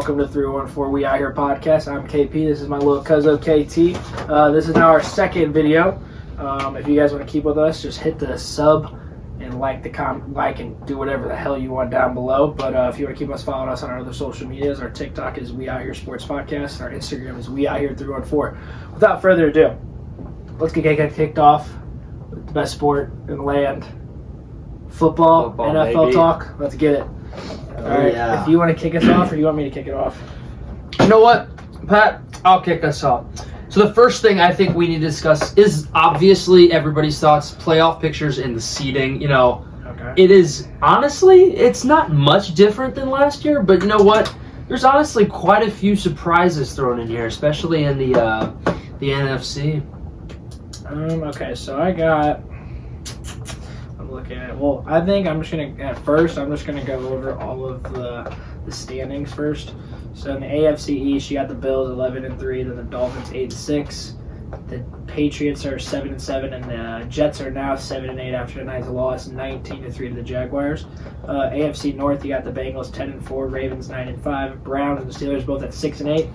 welcome to 314 We Out Here podcast. I'm KP. This is my little cousin KT. This is now our second video. If you guys want to keep with us, just hit the sub and like and do whatever the hell you want down below. But if you want to keep us following us on our other social medias, our TikTok is We Out Here Sports Podcast. Our Instagram is We Out Here 314. Without further ado, let's get kicked off with the best sport in the land. Football NFL baby. Talk. Let's get it. All right. Yeah. If you want to kick us off, or you want me to kick it off? You know what, Pat? I'll kick us off. So the first thing I think we need to discuss is obviously everybody's thoughts, playoff pictures, and the seeding. You know, It is honestly, it's not much different than last year, but you know what? There's honestly quite a few surprises thrown in here, especially in the NFC. Okay, so I'm looking at it. Well, I think I'm just going to go over all of the standings first. So in the AFC East, you got the Bills 11-3, then the Dolphins 8-6. The Patriots are 7-7, and the Jets are now 7-8 after tonight's loss, 19-3 to the Jaguars. AFC North, you got the Bengals 10-4, Ravens 9-5, Browns and the Steelers both at 6-8.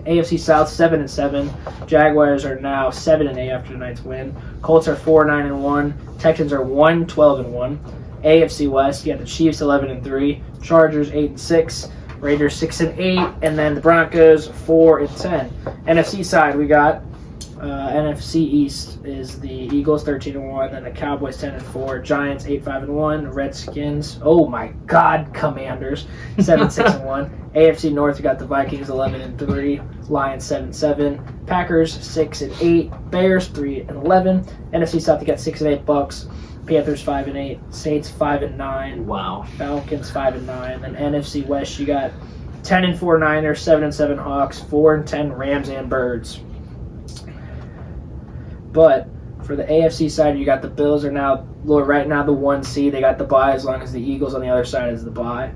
AFC South 7-7. Jaguars are now 7-8 after tonight's win. Colts are 4-9-1. Texans are 1-12-1. AFC West, you got the Chiefs 11-3, Chargers 8-6, Raiders 6-8, and then the Broncos 4-10. NFC side, we got NFC East is the Eagles 13-1, then the Cowboys 10-4, Giants 8-5-1, Redskins, oh my God, Commanders 7-6-1. AFC North, you got the Vikings 11-3, Lions 7-7, Packers 6-8, Bears 3-11. NFC South, you got 6-8 Bucks, Panthers 5-8, Saints 5-9. Wow. Falcons 5-9. Then NFC West, you got 10-4 Niners, 7-7 Hawks, 4-10 Rams and Birds. But for the AFC side, you got the Bills are now right now the 1 seed. They got the bye as long as the Eagles on the other side is the bye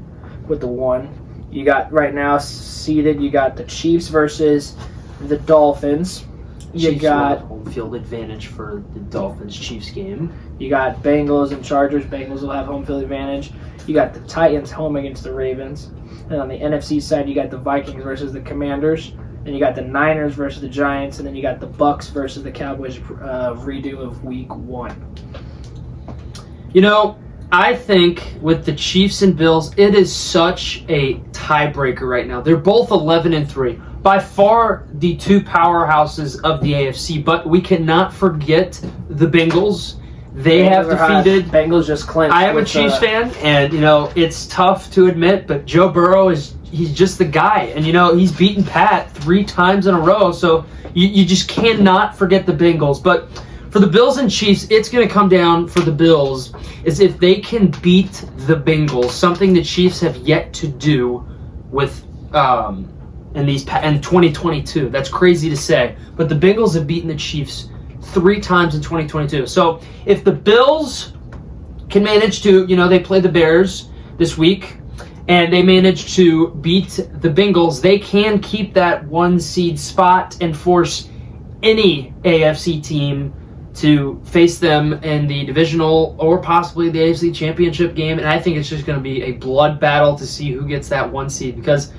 with the 1. You got right now seeded. You got the Chiefs versus the Dolphins. You got home field advantage for the Dolphins-Chiefs game. You got Bengals and Chargers. Bengals will have home field advantage. You got the Titans home against the Ravens. And on the NFC side, you got the Vikings versus the Commanders. Then you got the Niners versus the Giants. And then you got the Bucks versus the Cowboys redo of Week 1. You know, I think with the Chiefs and Bills, it is such a tiebreaker right now. They're both 11-3. By far the two powerhouses of the AFC, but we cannot forget the Bengals. They have defeated. Bengals just clinched. I am a Chiefs fan, and you know it's tough to admit, but Joe Burrow he's just the guy, and you know he's beaten Pat 3 times in a row, so you just cannot forget the Bengals. But for the Bills and Chiefs, it's going to come down for the Bills is if they can beat the Bengals, something the Chiefs have yet to do with. In 2022. That's crazy to say. But the Bengals have beaten the Chiefs 3 times in 2022. So if the Bills can manage to, they play the Bears this week, and they manage to beat the Bengals, they can keep that 1 seed spot and force any AFC team to face them in the divisional or possibly the AFC championship game. And I think it's just going to be a blood battle to see who gets that 1 seed because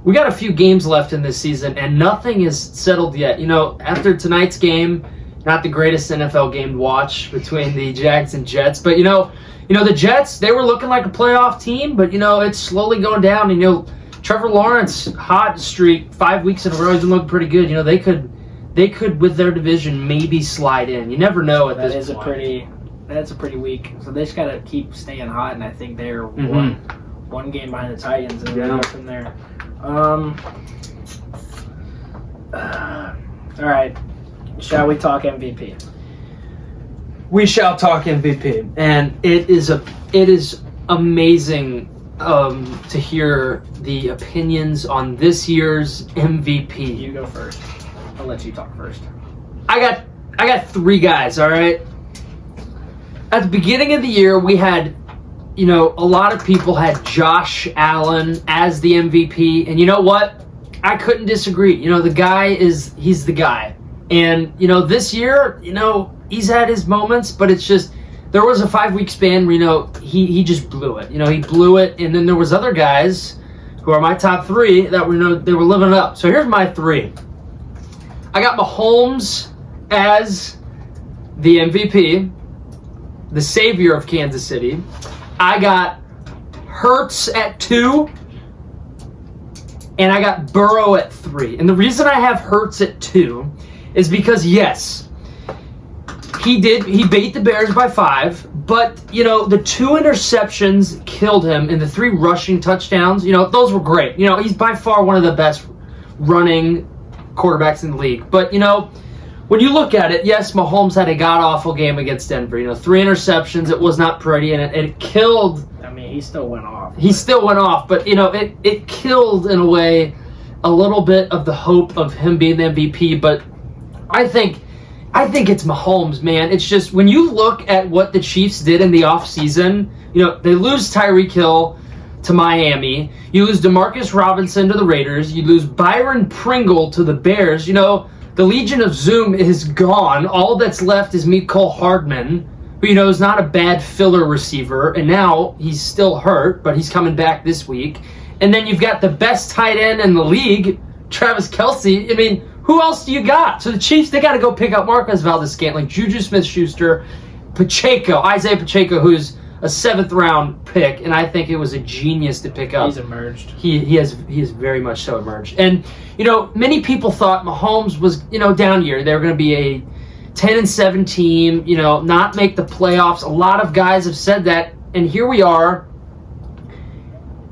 we got a few games left in this season, and nothing is settled yet. After tonight's game, not the greatest NFL game to watch between the Jags and Jets, but the Jets, they were looking like a playoff team, but it's slowly going down. And Trevor Lawrence hot streak 5 weeks in a row, he's been looking pretty good. They could with their division maybe slide in. You never know at this point. That's a pretty weak. So they just got to keep staying hot, and I think they're one game behind the Titans, and then go from there. All right. Shall we talk MVP? We shall talk MVP, and it is amazing to hear the opinions on this year's MVP. You go first. I'll let you talk first. I got 3 guys. All right. At the beginning of the year, we had. A lot of people had Josh Allen as the MVP, and you know what? I couldn't disagree. The guy he's the guy. And, this year, he's had his moments, but it's just, there was a 5-week span where, he just blew it. He blew it, and then there was other guys who are my top three that they were living it up. So here's my three. I got Mahomes as the MVP, the savior of Kansas City. I got Hurts at 2, and I got Burrow at 3. And the reason I have Hurts at 2 is because, yes, he beat the Bears by 5, but, the 2 interceptions killed him, and the 3 rushing touchdowns, those were great. He's by far one of the best running quarterbacks in the league. But, when you look at it, yes, Mahomes had a god-awful game against Denver. 3 interceptions, it was not pretty, and it killed. I mean, he still went off. He still went off, but, it killed, in a way, a little bit of the hope of him being the MVP. But I think it's Mahomes, man. It's just, when you look at what the Chiefs did in the offseason, they lose Tyreek Hill to Miami. You lose Demarcus Robinson to the Raiders. You lose Byron Pringle to the Bears. The Legion of Zoom is gone. All that's left is Mecole Hardman, who, is not a bad filler receiver. And now he's still hurt, but he's coming back this week. And then you've got the best tight end in the league, Travis Kelce. I mean, who else do you got? So the Chiefs, they got to go pick up Marquez Valdes-Scantling, Juju Smith-Schuster, Isaiah Pacheco, who's a 7th-round pick, and I think it was a genius to pick up. He's emerged. He has very much so emerged. And, many people thought Mahomes was, down year. They were going to be a 10-7 team, not make the playoffs. A lot of guys have said that, and here we are.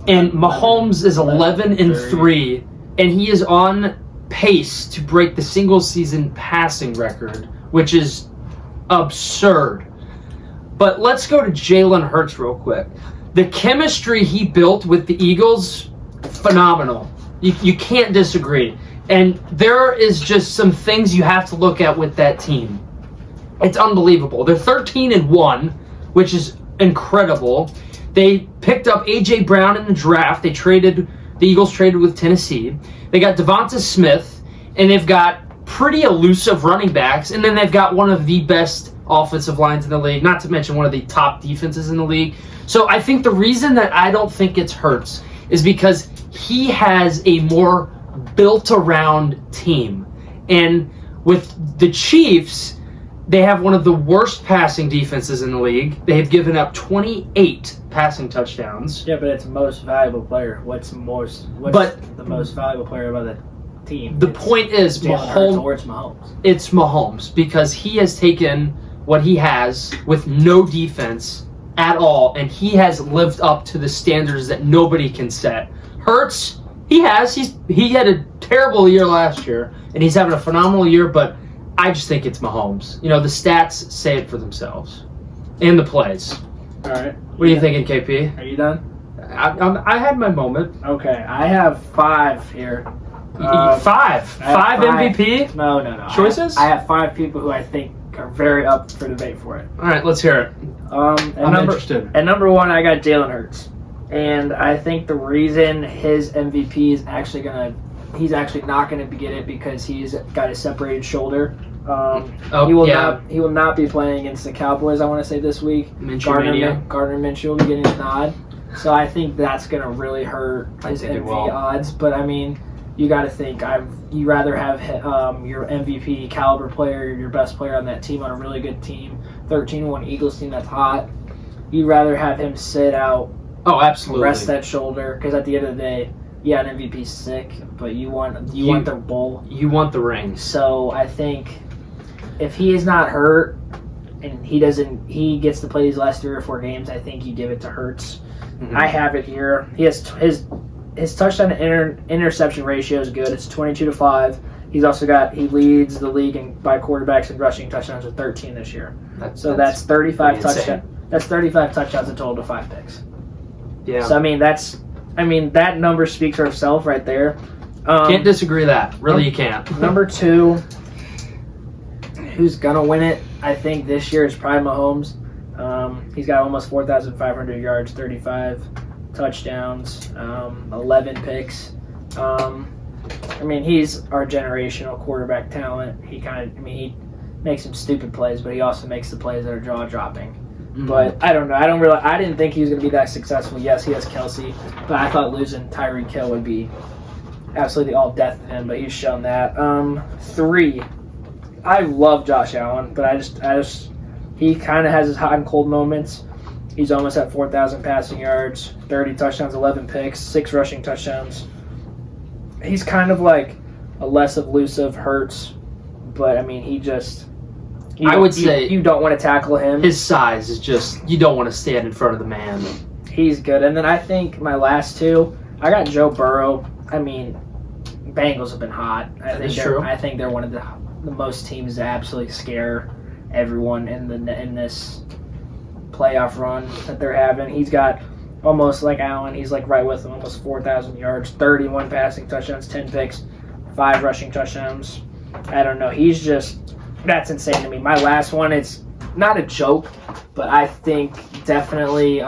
And Mahomes is 11-3, and he is on pace to break the single-season passing record, which is absurd. But let's go to Jalen Hurts real quick. The chemistry he built with the Eagles, phenomenal. You can't disagree. And there is just some things you have to look at with that team. It's unbelievable. They're 13-1, which is incredible. They picked up A.J. Brown in the draft. The Eagles traded with Tennessee. They got Devonta Smith, and they've got pretty elusive running backs, and then they've got one of the best offensive lines in the league, not to mention one of the top defenses in the league. So I think the reason that I don't think it's Hurts is because he has a more built-around team. And with the Chiefs, they have one of the worst passing defenses in the league. They have given up 28 passing touchdowns. Yeah, but it's most valuable player. What's the most valuable player about the team? The point is Mahomes. It's Mahomes, because he has taken what he has with no defense at all, and he has lived up to the standards that nobody can set. Hurts, he had a terrible year last year, and he's having a phenomenal year, but I just think it's Mahomes. The stats say it for themselves. And the plays. All right. What are you thinking, KP? Are you done? I had my moment. Okay, I have 5 here. 5 MVP? No. Choices? I have 5 people who I think are very up for debate for it. All right, let's hear it. I'm interested. At number 1, I got Jalen Hurts. And I think the reason his MVP is he's actually not going to get it because he's got a separated shoulder. He will not be playing against the Cowboys, I want to say, this week. Gardner Minshew will be getting a nod. So I think that's going to really hurt his MVP odds. But, I mean, you got to think, you rather have your MVP caliber player, your best player on that team, on a really good team, 13-1 Eagles team that's hot. You'd rather have him sit out. Oh, absolutely. Rest that shoulder, because at the end of the day, yeah, an MVP's sick, but you want the bowl. You want the ring. So I think if he is not hurt and he gets to play these last 3 or 4 games, I think you give it to Hurts. Mm-hmm. I have it here. He has his touchdown to interception ratio is good. It's 22-5. He's also he leads the league by quarterbacks and rushing touchdowns with 13 this year. That's 35 touchdowns. That's 35 touchdowns in total to 5 picks. Yeah. So that number speaks for itself right there. Can't disagree with that. Really, you can't. Number 2, who's gonna win it? I think this year is probably Mahomes. He's got almost 4,500 yards, 35 touchdowns, 11 picks. He's our generational quarterback talent. He makes some stupid plays, but he also makes the plays that are jaw-dropping. But I don't know. I didn't think he was going to be that successful. Yes, he has Kelsey, but I thought losing Tyreek Hill would be absolutely all death to him. But he's shown that. 3. I love Josh Allen, but I just he kind of has his hot and cold moments. He's almost at 4,000 passing yards, 30 touchdowns, 11 picks, 6 rushing touchdowns. He's kind of like a less elusive Hurts, but I mean, I would say you don't want to tackle him. His size is just, you don't want to stand in front of the man. He's good. And then I think my last 2, I got Joe Burrow. I mean, Bengals have been hot. I think they're one of the most teams that absolutely scare everyone in this playoff run that they're having. He's got almost like Allen. He's like right with him, almost 4,000 yards, 31 passing touchdowns, 10 picks, 5 rushing touchdowns. I don't know. That's insane to me. My last one, it's not a joke, but I think definitely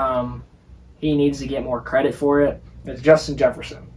he needs to get more credit for it. It's Justin Jefferson.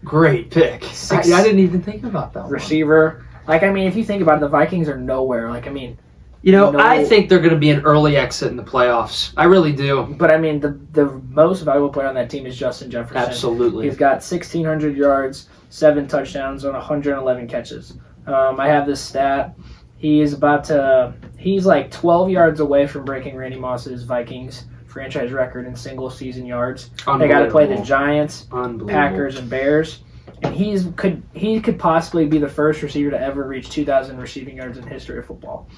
Great pick. I didn't even think about that receiver. Like, I mean, if you think about it, the Vikings are nowhere. Like, I mean, I think they're going to be an early exit in the playoffs. I really do. But, I mean, the most valuable player on that team is Justin Jefferson. Absolutely. He's got 1,600 yards, 7 touchdowns on 111 catches. I have this stat. He's like 12 yards away from breaking Randy Moss's Vikings franchise record in single-season yards. They got to play the Giants, Packers, and Bears. And he could possibly be the first receiver to ever reach 2,000 receiving yards in history of football.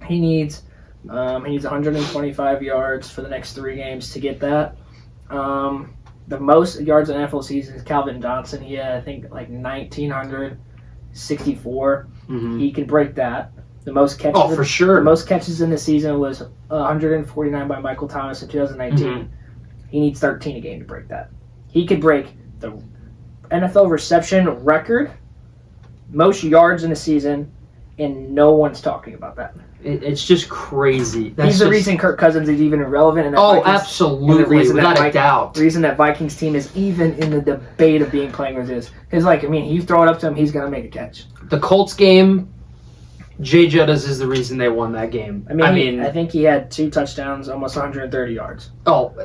He needs 125 yards for the next 3 games to get that. The most yards in NFL season is Calvin Johnson. He had, I think, like 1,964. He can break that. The most catches. Oh, for sure. The most catches in the season was 149 by Michael Thomas in 2019. He needs 13 a game to break that. He could break the NFL reception record, most yards in a season, and no one's talking about that. It's just crazy. He's the reason Kirk Cousins is even irrelevant. In that absolutely, without a doubt. The reason that Vikings team is even in the debate of being playing with is because, like, I mean, you throw it up to him, he's gonna make a catch. The Colts game, Jay Jettas is the reason they won that game. I think he had 2 touchdowns, almost 130 yards. Oh,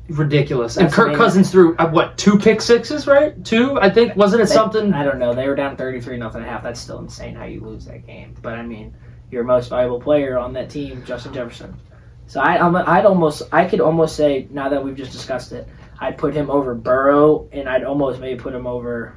ridiculous. And Kirk Cousins threw, 2 pick sixes, right? 2, I think. Wasn't it something? I don't know. They were down 33-0 at half. That's still insane how you lose that game. But, I mean, your most valuable player on that team, Justin Jefferson. So I could almost say, now that we've just discussed it, I'd put him over Burrow, and I'd almost maybe put him over...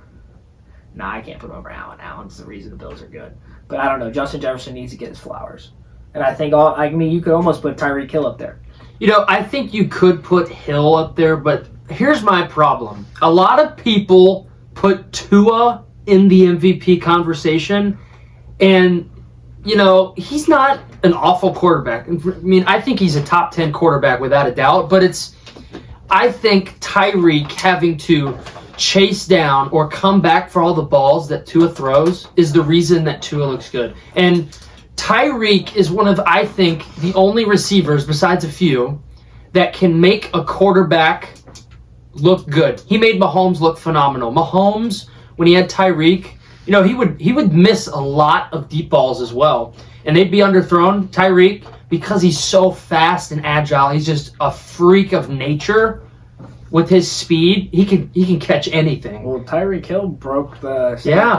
Nah, I can't put him over Allen. Allen's the reason the Bills are good. But I don't know. Justin Jefferson needs to get his flowers. And I think, you could almost put Tyreek Hill up there. I think you could put Hill up there, but here's my problem. A lot of people put Tua in the MVP conversation, and, he's not an awful quarterback. I mean, I think he's a top 10 quarterback without a doubt, but I think Tyreek having to chase down or come back for all the balls that Tua throws is the reason that Tua looks good. And Tyreek is one of, I think, the only receivers, besides a few, that can make a quarterback look good. He made Mahomes look phenomenal. Mahomes, when he had Tyreek, he would miss a lot of deep balls as well. And they'd be underthrown. Tyreek, because he's so fast and agile, he's just a freak of nature. With his speed, he can catch anything. Well, Tyreek Hill broke the...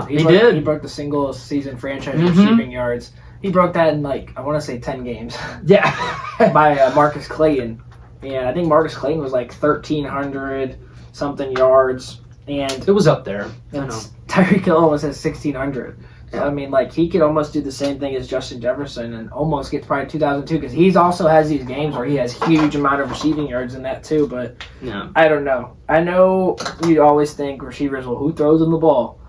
he did. He broke the single-season franchise receiving yards. He broke that in, I want to say 10 games. Yeah. by Marcus Clayton. And I think Marcus Clayton was 1,300-something yards. And it was up there. Tyreek Hill almost has 1,600. So, I mean, he could almost do the same thing as Justin Jefferson and almost get probably 2,002 because he also has these games where he has huge amount of receiving yards in that too. But I don't know. I know you always think receivers, who throws them the ball?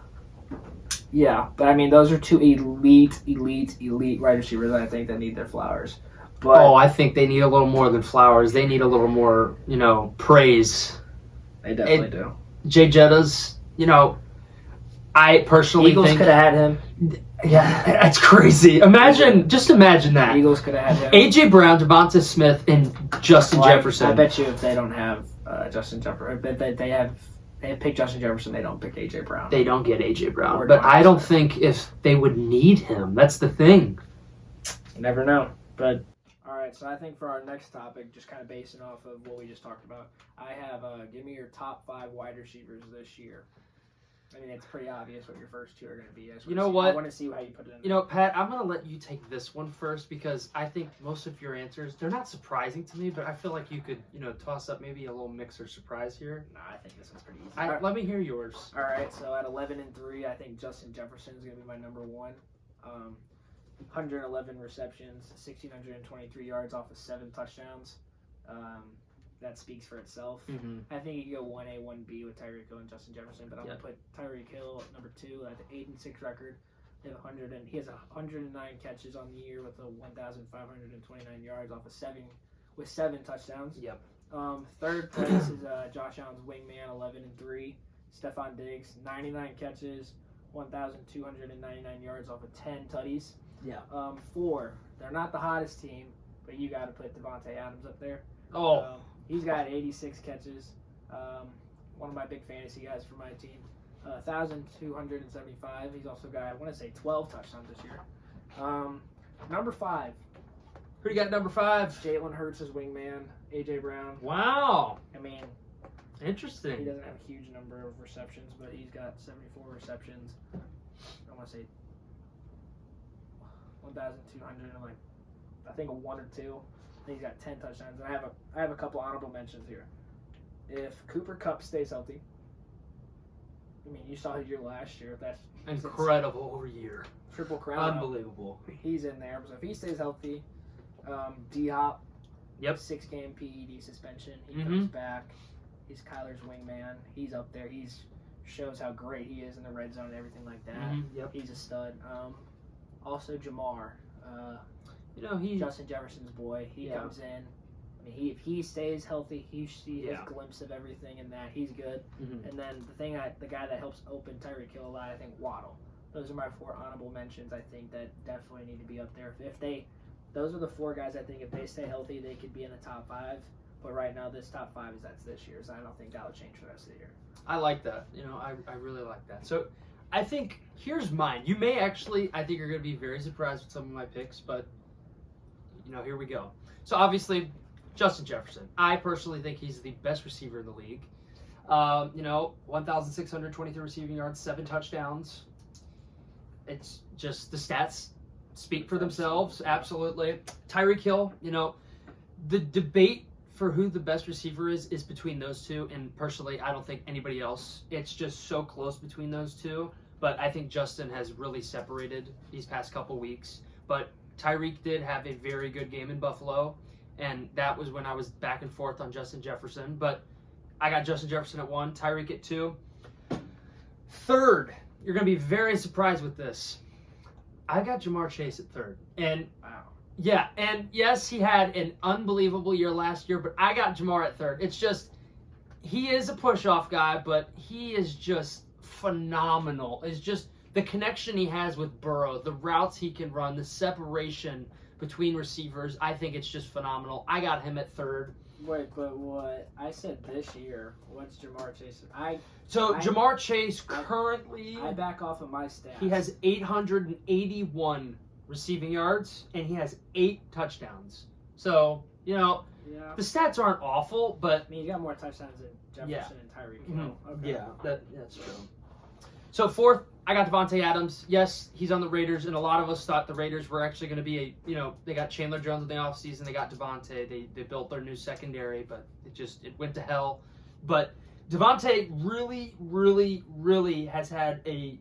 Yeah, but I mean, those are 2 elite wide receivers I think that need their flowers. But I think they need a little more than flowers. They need a little more, praise. They definitely do. Jay Jettas, I personally Eagles think... could have had him. Yeah, that's crazy. Just imagine that. Eagles could have had him. A.J. Brown, Devonta Smith, and Justin Jefferson. I bet you if they don't have Justin Jefferson, they have picked Justin Jefferson, they don't pick A.J. Brown. They don't get A.J. Brown. But I don't think if they would need him. That's the thing. You never know. But All right, so I think for our next topic, just kind of basing off of what we just talked about, I have give me your top 5 wide receivers this year. I mean, it's pretty obvious what your first 2 are going to be. You know what? I want to see how you put it in. You know, Pat, I'm going to let you take this one first because I think most of your answers, they're not surprising to me, but I feel like you could, toss up maybe a little mix or surprise here. Nah, I think this one's pretty easy. Let me hear yours. All right, so at 11-3, I think Justin Jefferson is going to be my number 1. 111 receptions, 1,623 yards off of 7 touchdowns. That speaks for itself. Mm-hmm. I think you can go 1A, 1B with Tyreek Hill and Justin Jefferson, but I'm going to put Tyreek Hill at number 2 at the 8-6 record. He has 109 catches on the year with 1,529 yards off of 7 touchdowns. Yep. Third place is Josh Allen's wingman, 11-3. Stephon Diggs, 99 catches, 1,299 yards off of 10 tutties. Yeah. 4, they're not the hottest team, but you got to put Devontae Adams up there. Oh. He's got 86 catches. One of my big fantasy guys for my team. 1,275. He's also got, I want to say, 12 touchdowns this year. Number 5. Who do you got number 5? Jalen Hurts' wingman, A.J. Brown. Wow. I mean, interesting. he doesn't have a huge number of receptions, but he's got 74 receptions. I want to say 1,200 and I think a 1 or 2. He's got 10 touchdowns, and I have a couple honorable mentions here. If Cooper Kupp stays healthy, I mean, you saw his year last year. That's incredible year. Triple crown. Unbelievable. He's in there. So if he stays healthy, D-Hop, Yep. 6-game PED suspension. He comes back. He's Kyler's wingman. He's up there. He's shows how great he is in the red zone and everything like that. Yep. He's a stud. Also Jamar. He Justin Jefferson's boy. He comes in. I mean, if he stays healthy, he see his glimpse of everything in that. He's good. Mm-hmm. And then the guy that helps open Tyreek Hill a lot, I think Waddle. Those are my 4 honorable mentions. I think that definitely need to be up there. Those are the 4 guys. I think if they stay healthy, they could be in the top 5. But right now, this top 5 that's this year, so I don't think that'll change for the rest of the year. I like that. I really like that. So I think here's mine. You may actually, I think you're going to be very surprised with some of my picks, but here we go. So obviously, Justin Jefferson. I personally think he's the best receiver in the league. 1,623 receiving yards, 7 touchdowns. It's just the stats speak for themselves. Absolutely. Tyreek Hill, the debate for who the best receiver is between those 2. And personally, I don't think anybody else. It's just so close between those 2. But I think Justin has really separated these past couple weeks. But Tyreek did have a very good game in Buffalo, and that was when I was back and forth on Justin Jefferson. But I got Justin Jefferson at 1, Tyreek at 2. Third, you're going to be very surprised with this. I got Jamar Chase at 3rd. And wow. Yeah, and yes, he had an unbelievable year last year, but I got Jamar at 3rd. It's just, he is a push-off guy, but he is just phenomenal. It's just the connection he has with Burrow, the routes he can run, the separation between receivers. I think it's just phenomenal. I got him at 3rd. Wait, but what? I said this year. What's Jamar Chase? Jamar Chase currently... I back off of my stats. He has 881 receiving yards, and he has 8 touchdowns. So, the stats aren't awful, but... I mean, you got more touchdowns than Jefferson and Tyreek. Mm-hmm. Okay. Yeah, that's true. So, 4th, I got Devontae Adams. Yes, he's on the Raiders, and a lot of us thought the Raiders were actually going to be they got Chandler Jones in the offseason, they got Devontae, they built their new secondary, but it went to hell. But Devontae really, really, really has had a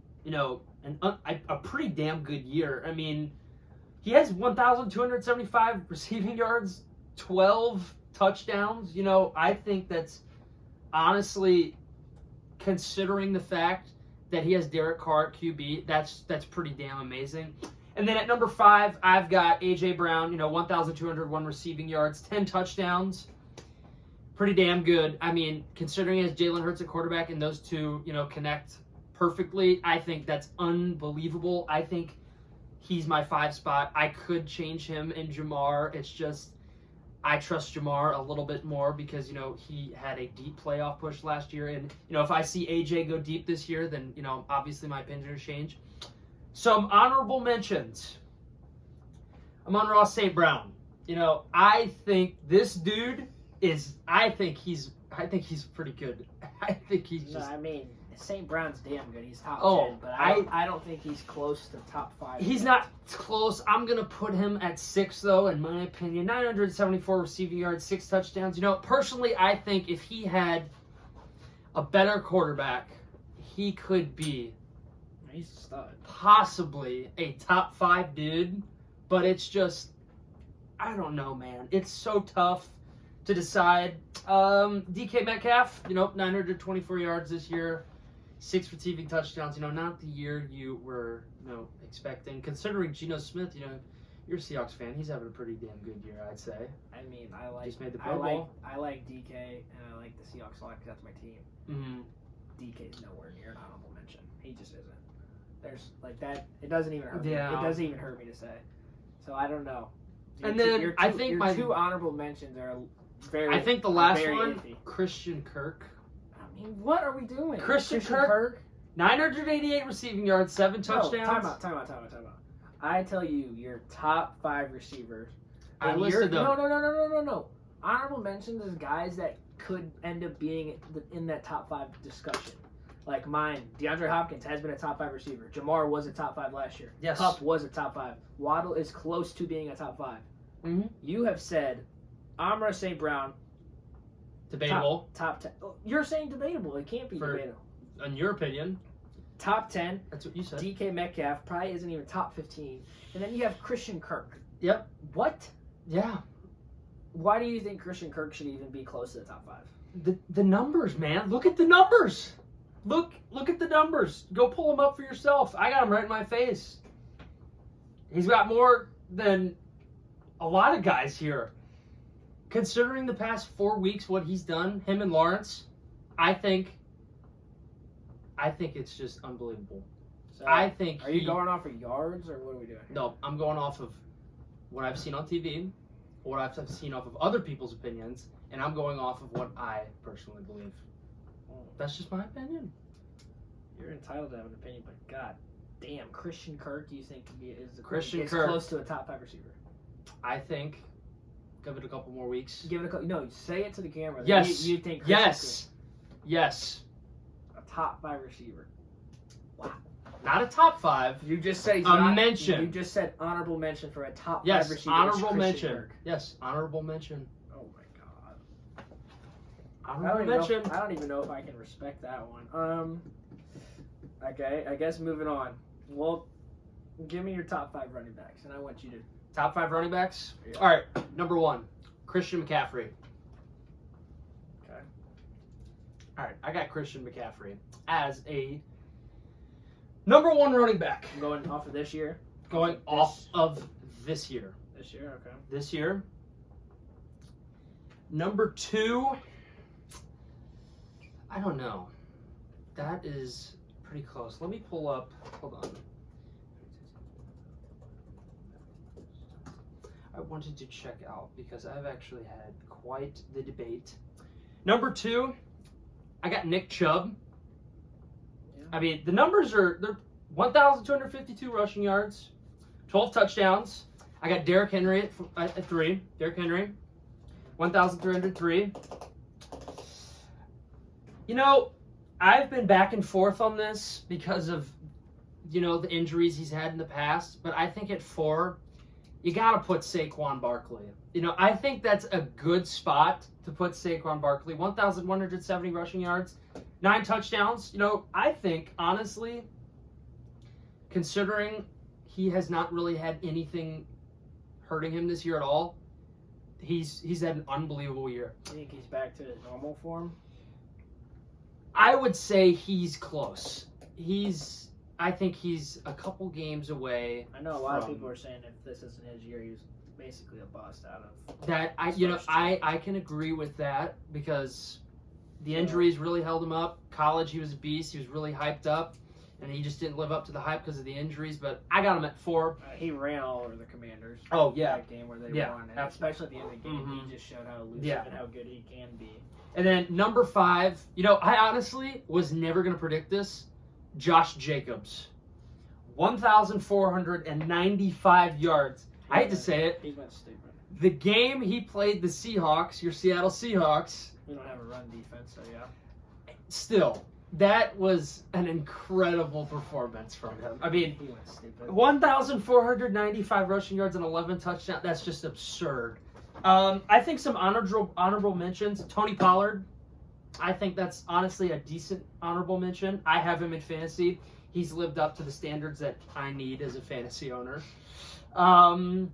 pretty damn good year. I mean, he has 1,275 receiving yards, 12 touchdowns. I think that's honestly, considering the fact that he has Derek Carr at QB, that's pretty damn amazing. And then at number 5, I've got A.J. Brown, 1,201 receiving yards, 10 touchdowns. Pretty damn good. I mean, considering he has Jalen Hurts at quarterback and those 2, connect perfectly, I think that's unbelievable. I think he's my 5 spot. I could change him in Jamar. It's just, I trust Jamar a little bit more because, he had a deep playoff push last year. And, if I see AJ go deep this year, then, obviously my opinion will change. Some honorable mentions. Amon-Ra St. Brown. I think this dude is. I think he's pretty good. I think he's No, just. I mean, St. Brown's damn good. He's top Oh, 10, but I don't think he's close to top 5. He's not close. I'm going to put him at 6, though, in my opinion. 974 receiving yards, 6 touchdowns. Personally, I think if he had a better quarterback, he could be He's a stud. possibly a top 5 dude. But it's just, I don't know, man. It's so tough to decide. DK Metcalf, 924 yards this year. 6 receiving touchdowns, not the year you were, expecting. Considering Geno Smith, you're a Seahawks fan. He's having a pretty damn good year, I'd say. I mean, Just made the Pro Bowl. I like DK, and I like the Seahawks a lot because that's my team. Mm-hmm. DK's nowhere near an honorable mention. He just isn't. There's like that. It doesn't even hurt. Yeah. Me. It doesn't even hurt me to say. So I don't know. I think your my 2 honorable mentions are very. I think the last very one, iffy. Christian Kirk. I mean, what are we doing? Christian Kirk? 988 receiving yards, 7 touchdowns. No, time out. I tell you, your top 5 receivers. I listed them. No. Honorable mentions is guys that could end up being in that top 5 discussion. Like mine, DeAndre Hopkins has been a top 5 receiver. Jamar was a top 5 last year. Yes. Kupp was a top 5. Waddle is close to being a top 5. Mm-hmm. You have said Amon-Ra St. Brown. Debatable. Top 10. You're saying debatable. It can't be debatable. In your opinion. Top 10. That's what you said. DK Metcalf probably isn't even top 15. And then you have Christian Kirk. Yep. What? Yeah. Why do you think Christian Kirk should even be close to the top 5? The numbers, man. Look at the numbers. Look at the numbers. Go pull them up for yourself. I got them right in my face. He's got more than a lot of guys here. Considering the past 4 weeks, what he's done, him and Lawrence, I think it's just unbelievable. So, I think. Are you going off of yards or what are we doing? No, I'm going off of what I've seen on TV, what I've seen off of other people's opinions, and I'm going off of what I personally believe. That's just my opinion. You're entitled to have an opinion, but god damn, Christian Kirk, do you think is Kirk close to a top 5 receiver? I think. Give it a couple more weeks. Give it a couple. No, say it to the camera. Yes. You think Christian Yes. Yes. Kirk, a top 5 receiver? Wow. Not a top 5. You just said he's A not, mention. You just said honorable mention for a top 5 Yes. receiver. Honorable Christian mention. Kirk. Yes. Honorable mention. Oh my god. Honorable mention. I don't even know if I can respect that one. Okay, I guess moving on. Well, give me your top 5 running backs, and I want you to. Top 5 running backs? Yeah. All right. Number 1, Christian McCaffrey. Okay. All right. I got Christian McCaffrey as a number 1 running back. I'm going off of this year. Going off of this year. This year, okay. This year. Number 2, I don't know. That is pretty close. Let me pull up. Hold on. I wanted to check out because I've actually had quite the debate. Number 2, I got Nick Chubb. Yeah. I mean, the numbers they're 1,252 rushing yards, 12 touchdowns. I got Derrick Henry at 3. Derrick Henry, 1,303. I've been back and forth on this because of, the injuries he's had in the past. But I think at 4, you got to put Saquon Barkley. I think that's a good spot to put Saquon Barkley. 1,170 rushing yards, 9 touchdowns. I think, honestly, considering he has not really had anything hurting him this year at all, he's had an unbelievable year. You think he's back to his normal form? I would say he's close. I think he's a couple games away. I know a lot of people are saying if this isn't his year, he's basically a bust out of that. I can agree with that because the injuries really held him up. College, he was a beast. He was really hyped up, and he just didn't live up to the hype because of the injuries. But I got him at 4. He ran all over the Commanders. Oh yeah, that game where they won, and absolutely. especially at the end of the game, Mm-hmm. he just showed how elusive and how good he can be. And then number 5, I honestly was never going to predict this. Josh Jacobs. 1,495 yards. I hate to say it. He went stupid. The game he played the Seahawks, your Seattle Seahawks. We don't have a run defense, so yeah. Still, that was an incredible performance from him. I mean, He went stupid. 1,495 rushing yards and 11 touchdowns. That's just absurd. I think some honorable mentions. Tony Pollard. I think that's honestly a decent honorable mention. I have him in fantasy. He's lived up to the standards that I need as a fantasy owner. I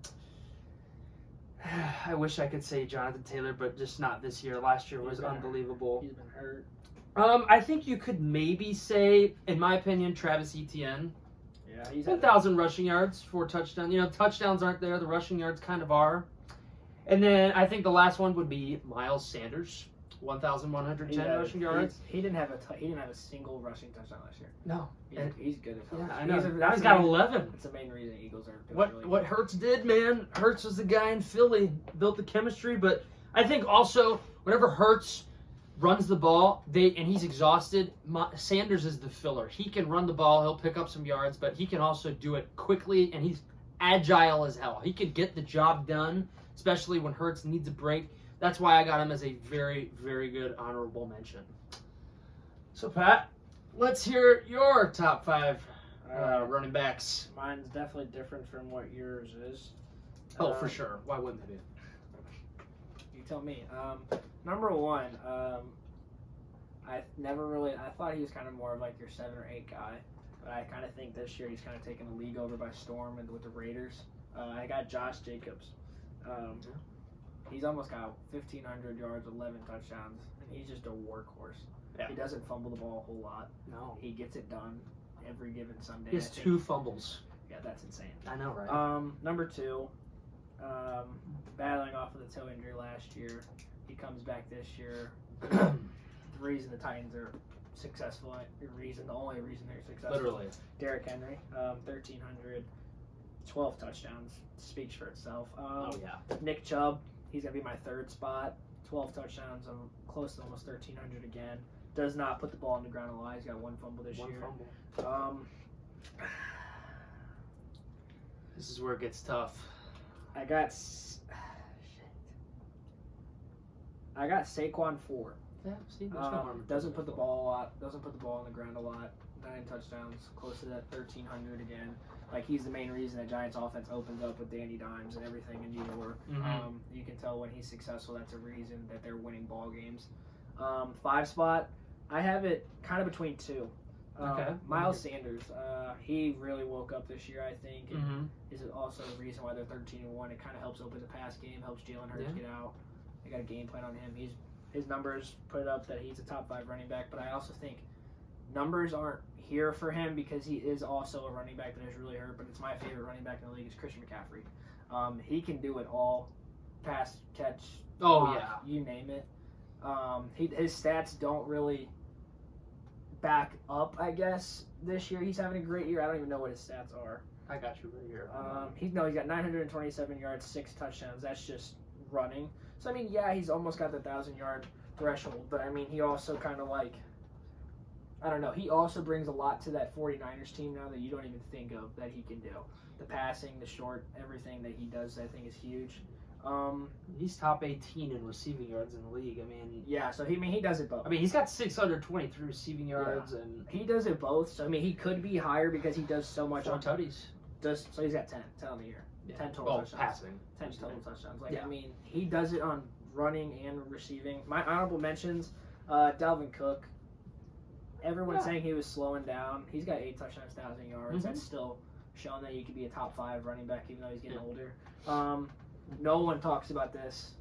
wish I could say Jonathan Taylor, but just not this year. Last year was unbelievable. He's been hurt. I think you could maybe say, in my opinion, Travis Etienne. Yeah, he's 1,000 rushing yards, 4 touchdowns. You know, touchdowns aren't there. The rushing yards kind of are. And then I think the last one would be Miles Sanders, 1,110 rushing yards. He didn't have a single rushing touchdown last year. No, He's good at yeah, that. I know. Now he's got 11. That's the main reason Eagles are doing What Hurts did, man. Hurts was the guy in Philly, built the chemistry. But I think also whenever Hurts runs the ball, and he's exhausted, Sanders is the filler. He can run the ball, he'll pick up some yards, but he can also do it quickly, and he's agile as hell. He could get the job done, especially when Hurts needs a break. That's why I got him as a very, very good honorable mention. So, Pat, let's hear your top 5 running backs. Mine's definitely different from what yours is. Oh, for sure. Why wouldn't it be? You tell me. Number 1, I thought he was kind of more of like your 7 or 8 guy, but I kind of think this year he's kind of taken the league over by storm and with the Raiders. I got Josh Jacobs. He's almost got 1,500 yards, 11 touchdowns, and he's just a workhorse. Yeah. He doesn't fumble the ball a whole lot. No. He gets it done every given Sunday. He has 2 fumbles. Yeah, that's insane. I know, right? Number 2, battling off of the toe injury last year. He comes back this year. The reason the Titans are successful, the only reason they're successful. Literally. Derrick Henry, 1,300, 12 touchdowns, speaks for itself. Oh, yeah. Nick Chubb, he's going to be my 3rd spot. 12 touchdowns, close to almost 1,300 again. Does not put the ball on the ground a lot. He's got 1 fumble this year. Fumble. This is where it gets tough. I got Saquon 4. Yeah, see, Doesn't put the ball a lot. Doesn't put the ball on the ground a lot. 9 touchdowns, close to that 1,300 again. Like, he's the main reason that Giants offense opens up with Danny Dimes and everything in New York. Mm-hmm. You can tell when he's successful, that's a reason that they're winning ball games. 5 spot, I have it kind of between 2. Okay. Miles Sanders, he really woke up this year, I think, and Mm-hmm. is also the reason why they're 13-1. It kind of helps open the pass game, helps Jalen Hurts get out. They got a game plan on him. His numbers put up that he's a top 5 running back, but I also think numbers aren't here for him because he is also a running back that is really hurt, but it's my favorite running back in the league is Christian McCaffrey. He can do it all. Pass, catch, block, you name it. His stats don't really back up, I guess, this year. He's having a great year. I don't even know what his stats are. I got you right here. He's got 927 yards, 6 touchdowns. That's just running. So, I mean, yeah, he's almost got the 1,000-yard threshold, but, I mean, he also kind of like, I don't know, he also brings a lot to that 49ers team now that you don't even think of that he can do. The passing, the short, everything that he does, I think, is huge. He's top 18 in receiving yards in the league. I mean, yeah, so he does it both. I mean, he's got 623 receiving yards, and he does it both. So I mean, he could be higher because he does so much 4 tutties. So he's got 10 on the year. Yeah. 10 total touchdowns. Passing. 10 total touchdowns. Like, Yeah. I mean, he does it on running and receiving. My honorable mentions, Dalvin Cook. Everyone's saying he was slowing down. He's got 8 touchdowns, 1,000 yards. Mm-hmm. That's still showing that you could be a top 5 running back even though he's getting older. No one talks about this.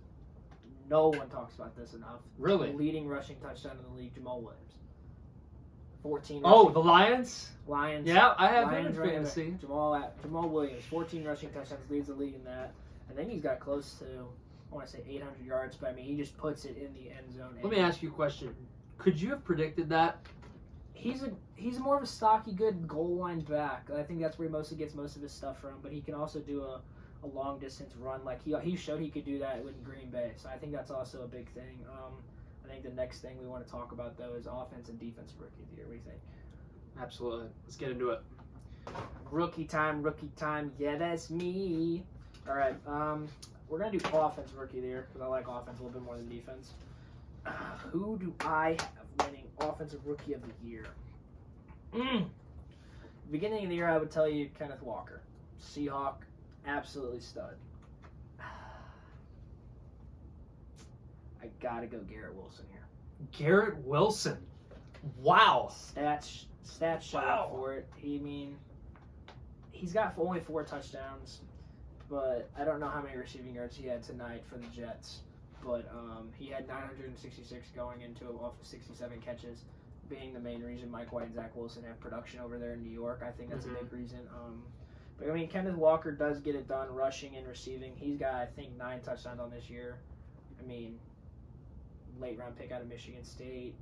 No one talks about this enough. Really? The leading rushing touchdown in the league, Jamal Williams. 14. Oh, rushing- the Lions? Lions. Yeah, I have him in Lions running back. fantasy. Jamal Williams, 14 rushing touchdowns, leads the league in that. I think he's got close to, I want to say 800 yards, but I mean, he just puts it in the end zone. Let me ask you a question. Could you have predicted that? He's more of a stocky, good goal line back. I think that's where he mostly gets most of his stuff from, but he can also do a long distance run. Like he showed he could do that with Green Bay. So I think that's also a big thing. I think the next thing we want to talk about though is offense and defense rookie of the year. What do you think? Absolutely. Let's get into it. Rookie time. Yeah, that's me. All right. We're gonna do offense rookie of the year because I like offense a little bit more than defense. Who do I have winning offensive rookie of the year? Beginning of the year, I would tell you Kenneth Walker, Seahawk, absolutely stud. I gotta go Garrett Wilson here. Garrett Wilson. Wow. Stats show Wow. for it. He's got only 4 touchdowns, but I don't know how many receiving yards he had tonight for the Jets. But he had 966 going into it off of 67 catches, being the main reason Mike White and Zach Wilson have production over there in New York. I think that's a big reason. But I mean, Kenneth Walker does get it done rushing and receiving. He's got, I think, 9 touchdowns on this year. I mean, late round pick out of Michigan State.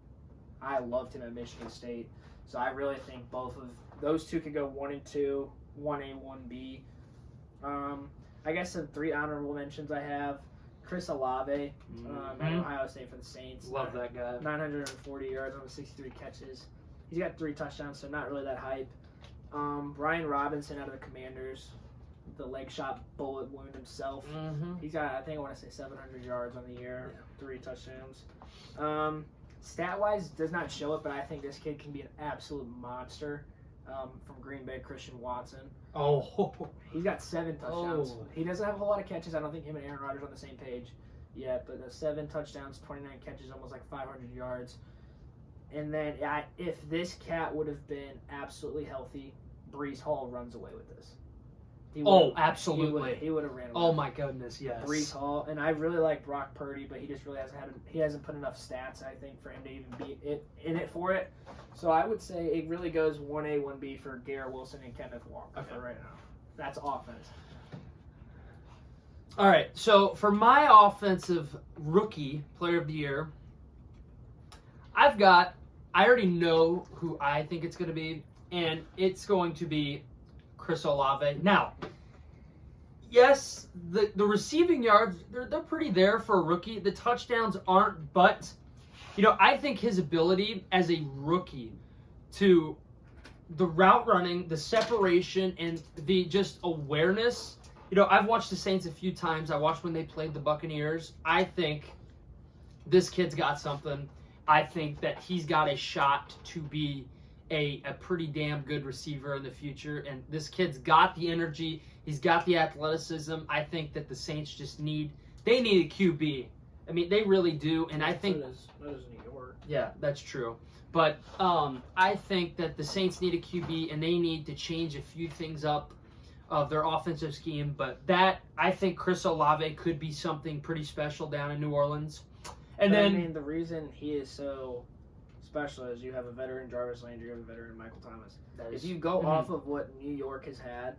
I loved him at Michigan State. So I really think both of those two could go 1 and 2, 1A, 1B. I guess some 3 honorable mentions I have. Chris Olave at Ohio State for the Saints. Love that guy. 940 yards on the 63 catches. He's got 3 touchdowns, so not really that hype. Brian Robinson out of the Commanders, the leg shot bullet wound himself. He's got, I think I want to say 700 yards on the year, 3 touchdowns. Stat-wise, does not show it, but I think this kid can be an absolute monster. From Green Bay, Christian Watson. Oh. He's got 7 touchdowns. Oh. He doesn't have a whole lot of catches. I don't think him and Aaron Rodgers are on the same page yet, but 7 touchdowns, 29 catches, almost like 500 yards. And then if this cat would have been absolutely healthy, Breece Hall runs away with this. Absolutely. He would have ran away. Oh my goodness, yes. Breece Hall, and I really like Brock Purdy, but he just really hasn't put enough stats, I think, for him to even be in it for it. So I would say it really goes 1A, 1B for Garrett Wilson and Kenneth Walker for right now. That's offense. All right, so for my offensive rookie player of the year, I already know who I think it's going to be, and it's going to be Chris Olave. Now, yes, the receiving yards, they're pretty there for a rookie. The touchdowns aren't, but, I think his ability as a rookie to the route running, the separation, and the just awareness. I've watched the Saints a few times. I watched when they played the Buccaneers. I think this kid's got something. I think that he's got a shot to be a pretty damn good receiver in the future, and this kid's got the energy. He's got the athleticism. I think that the Saints just need a QB. I mean, they really do, and I think that is New York. Yeah, that's true. But I think that the Saints need a QB, and they need to change a few things up of their offensive scheme. But I think Chris Olave could be something pretty special down in New Orleans. And then, I mean, the reason he is so special is you have a veteran Jarvis Landry, you have a veteran Michael Thomas. If you go off of what New York has had,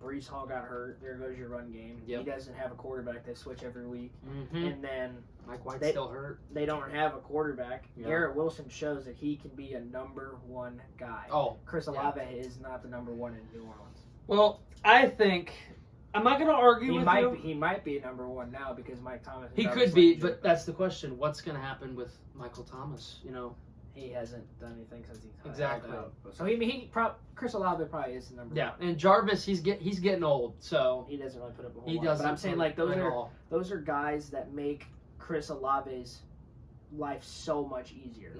Breece Hall got hurt. There goes your run game. Yep. He doesn't have a quarterback. They switch every week. And then Mike White's still hurt. They don't have a quarterback. Yeah. Garrett Wilson shows that he can be a number 1 guy. Chris Olave is not the number 1 in New Orleans. Well, I think I'm not going to argue with you. He might be a number 1 now because Mike Thomas. He could be, but that's the question. What's going to happen with Michael Thomas? He hasn't done anything since he exactly. So Chris Olave probably is the number 1. Yeah, and Jarvis, he's getting old, so he doesn't really put up a whole lot. Doesn't. But I'm saying like those are guys that make Chris Olave's life so much easier.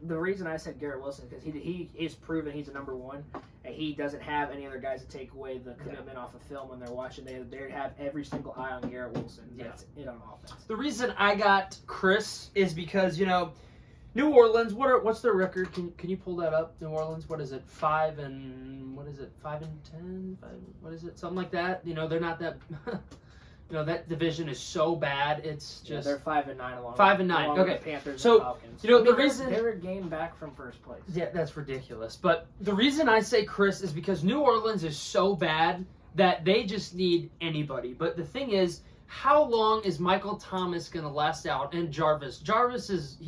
The reason I said Garrett Wilson is because he's proven he's a number 1, and he doesn't have any other guys to take away the commitment off of film when they're watching. They have every single eye on Garrett Wilson. That's it on offense. The reason I got Chris is because New Orleans, what's their record? Can you pull that up? New Orleans, what is it? 5 and 10? What is it? Something like that. They're not that. That division is so bad. It's just they're 5-9 along. 5-9. Okay. With the Panthers so and Falcons. the reason they're a game back from first place. Yeah, that's ridiculous. But the reason I say Chris is because New Orleans is so bad that they just need anybody. But the thing is, how long is Michael Thomas going to last out? And Jarvis is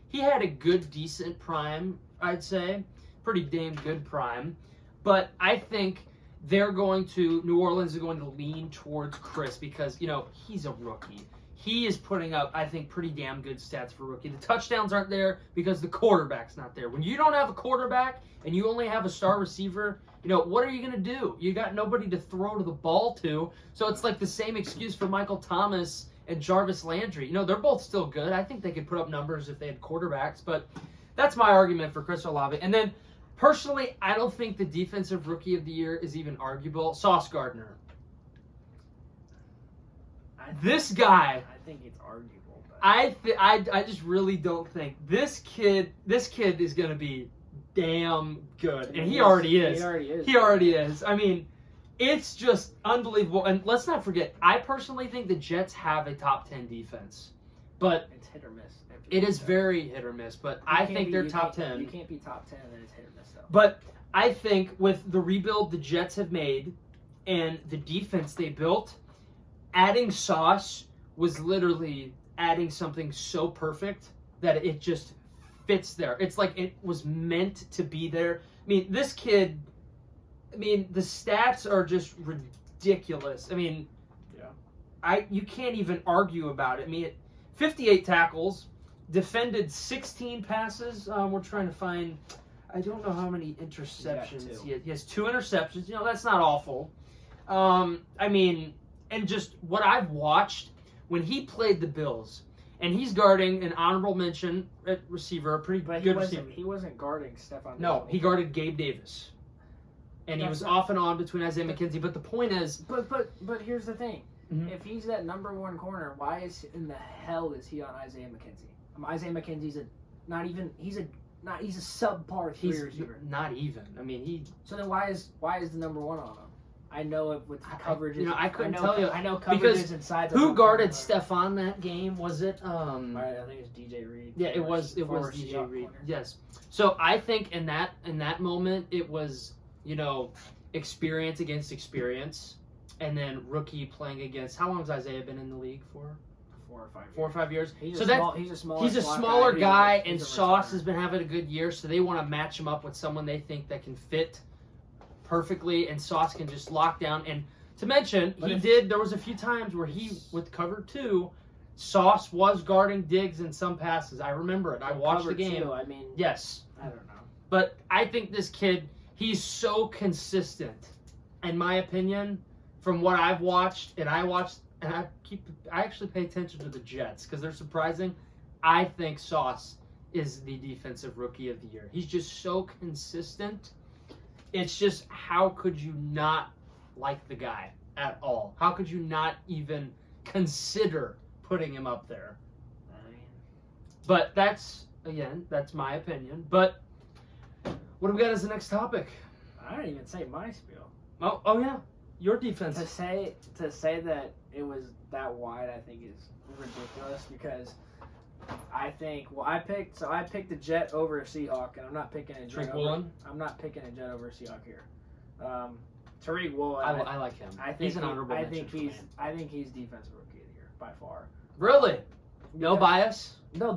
he had a good, decent prime, I'd say. Pretty damn good prime. But I think New Orleans is going to lean towards Chris because, he's a rookie. he is putting up, I think, pretty damn good stats for rookie. The touchdowns aren't there because the quarterback's not there. When you don't have a quarterback and you only have a star receiver, what are you going to do? You got nobody to throw to the ball to. So it's like the same excuse for Michael Thomas and Jarvis Landry. They're both still good. I think they could put up numbers if they had quarterbacks, but that's my argument for Chris Olave. And then, personally, I don't think the defensive rookie of the year is even arguable. Sauce Gardner. This guy, I think it's arguable. But I just really don't think this kid is going to be damn good, and he already is. He already is. I mean, it's just unbelievable. And let's not forget, I personally think the Jets have a top 10 defense, but it's hit or miss. It is very hit or miss. But I think they're top 10. You can't be top 10 and then it's hit or miss though. But I think with the rebuild the Jets have made and the defense they built, adding Sauce was literally adding something so perfect that it just fits there. It's like it was meant to be there. I mean, this kid, the stats are just ridiculous. You can't even argue about it. 58 tackles, defended 16 passes. We're trying to find, I don't know how many interceptions he has 2 interceptions. That's not awful. And just what I've watched when he played the Bills, and he's guarding an honorable mention at receiver, a pretty good receiver. He wasn't guarding Stephon. No, he guarded Gabe Davis, and he was off and on between Isaiah McKenzie. But the point is, but here's the thing: mm-hmm. if he's that number 1 corner, why in the hell is he on Isaiah McKenzie? Isaiah McKenzie's he's a subpar 3 receiver. Not even. So then why is the number 1 on him? I know it with coverage. I couldn't tell you. I know coverage is inside. Who guarded Stephon that game? Was it? I think it was DJ Reed. Yeah, it was DJ Reed. Yes. So I think in that moment it was experience against experience, and then rookie playing against. How long has Isaiah been in the league for? 4 or 5 years. 4 or 5 years. He's a smaller guy, and Sauce has been having a good year, so they want to match him up with someone they think that can fit perfectly, and Sauce can just lock down. And to mention, there was a few times where with cover 2, Sauce was guarding Diggs in some passes. I remember it. I watched the game. Yes. I don't know. But I think this kid, he's so consistent, in my opinion, from what I've watched, and I actually pay attention to the Jets because they're surprising. I think Sauce is the defensive rookie of the year. He's just so consistent. It's just, how could you not like the guy at all? How could you not even consider putting him up there? But that's my opinion. But what do we got as the next topic? I didn't even say my spiel. Oh yeah, your defense. To say that it was that wide, I think is ridiculous because I think I picked the Jet over a Seahawk, and I'm not picking a Jet over. I'm not picking a Jet over a Seahawk here. Tariq Woolen. I like him. He's an honorable mention. I think he's defensive rookie of the year by far. Really? No bias? No,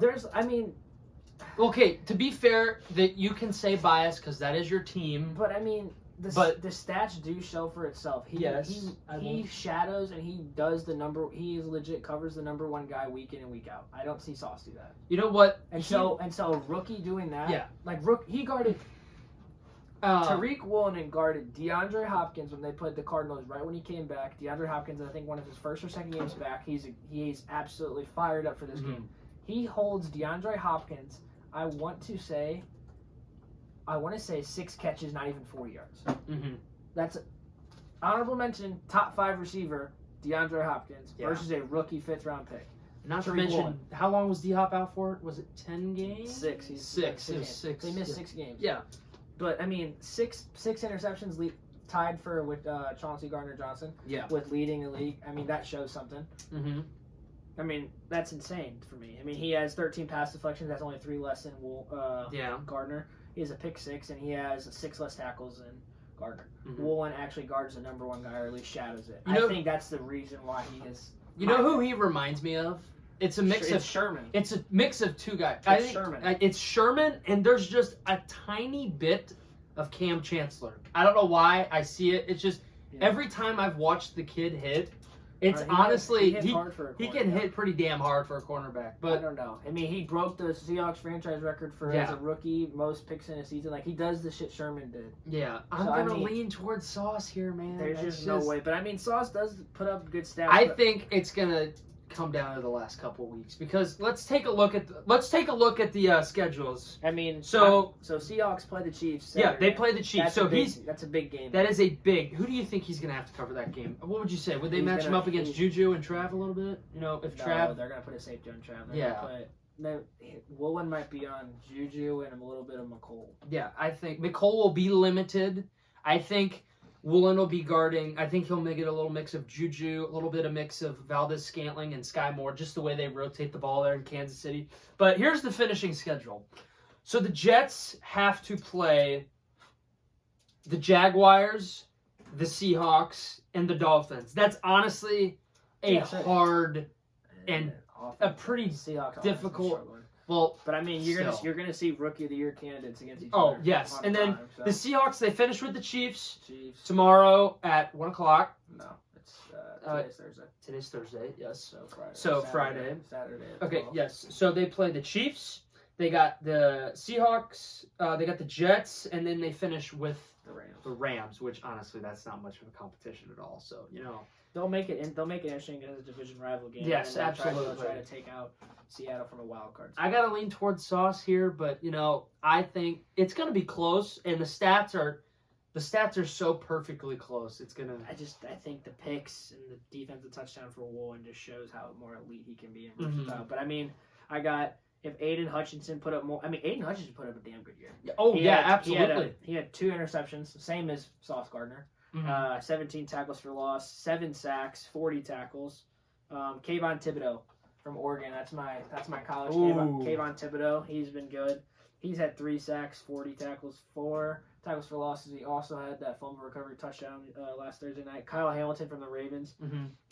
Okay, to be fair, that you can say bias because that is your team. But the stats do show for itself. He shadows and he does he legit covers the number 1 guy week in and week out. I don't see Sauce do that. You know what? So a rookie doing that. Yeah. He guarded Tariq Woolen and guarded DeAndre Hopkins when they played the Cardinals right when he came back. DeAndre Hopkins, I think one of his first or second games back, he's absolutely fired up for this game. He holds DeAndre Hopkins, I want to say 6 catches, not even 40 yards. Mm-hmm. That's honorable mention, top 5 receiver, DeAndre Hopkins versus a rookie 5th round pick. Not to mention, how long was D-Hop out for? Was it 10 games? 6. It was 6. They missed 6 games. Yeah. But, 6 interceptions tied with Chauncey Gardner-Johnson. Yeah. With leading the league. That shows something. Mm-hmm. That's insane for me. He has 13 pass deflections. That's only 3 less than Gardner. He has a pick 6, and he has 6 less tackles than Gardner. Mm-hmm. Woolen actually guards the number 1 guy, or at least shadows it. I think that's the reason why he is. You know who he reminds me of? It's a mix of Sherman. It's a mix of 2 guys. Sherman. It's Sherman, and there's just a tiny bit of Cam Chancellor. I don't know why I see it. It's just every time I've watched the kid hit, It's He hit he hard for a can cornerback. hit pretty damn hard for a cornerback. I But don't know. I mean, he broke the Seahawks franchise record for as a rookie most picks in a season. Like he does the shit Sherman did. yeah, I'm So, I gonna mean, lean towards Sauce here, man. There's That's just no way. But I mean, Sauce does put up good stats. I but- think it's gonna come down to the last couple of weeks because let's take a look at the schedules. I mean, So Seahawks play the Chiefs. yeah, Saturday. they play the Chiefs. That's a big game. That is a big. Who do you think he's gonna have to cover that game? What would you say? Would they match him up against Juju and Trav a little bit? You know, if Trav, they're gonna put a safety on Trav. Yeah. Woolen might be on Juju and a little bit of McCole. yeah, I think McCole will be limited. I think Woolen will be guarding. I think he'll make it a little mix of Juju, a little bit of mix of Valdez-Scantling and Sky Moore, just the way they rotate the ball there in Kansas City. But here's the finishing schedule. So the Jets have to play the Jaguars, the Seahawks, and the Dolphins. That's honestly hard and a pretty Seahawks difficult. Well, but I mean, you're gonna see rookie of the year candidates against each oh other. yes, and then the Seahawks they finish with the Chiefs tomorrow at 1:00. No, it's today's Thursday. Today's Thursday. Yes. So Friday. Saturday. at Okay. 12. Yes. So they play the Chiefs. They got the Seahawks. They got the Jets, and then they finish with the Rams. which honestly, that's not much of a competition at all. So They'll make it interesting as a division rival game. Yes, and absolutely. They'll try to take out Seattle from a wild card. I gotta lean towards Sauce here, but I think it's gonna be close, and the stats are so perfectly close. It's gonna. I think the picks and the defensive touchdown for Woolen just shows how more elite he can be and versatile. But I mean, if Aiden Hutchinson put up more. I mean, Aiden Hutchinson put up a damn good year. Absolutely. He had 2 interceptions, same as Sauce Gardner. 17 tackles for loss, 7 sacks, 40 tackles. Kayvon Thibodeau from Oregon. That's my college. Kayvon Thibodeau. He's been good. He's had 3 sacks, 40 tackles, 4 tackles for losses. He also had that fumble recovery touchdown last Thursday night. Kyle Hamilton from the Ravens.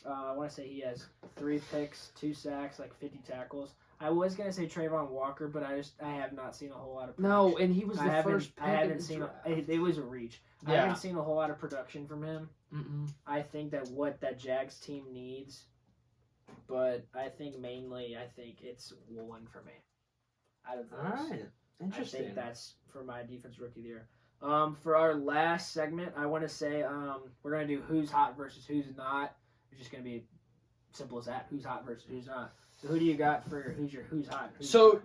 I want to say he has 3 picks, 2 sacks, like 50 tackles. I was gonna say Trayvon Walker, but I have not seen a whole lot of production. No, and he was the first pick. I haven't seen it was a reach. Yeah. I haven't seen a whole lot of production from him. I think that what that Jags team needs, but I think it's Woolen for me. Out of those. All right, interesting. I think that's for my defense rookie of the year. For our last segment, I want to say we're gonna do who's hot versus who's not. It's just gonna be simple as that. Who's hot versus who's not. So who do you got for who's hot?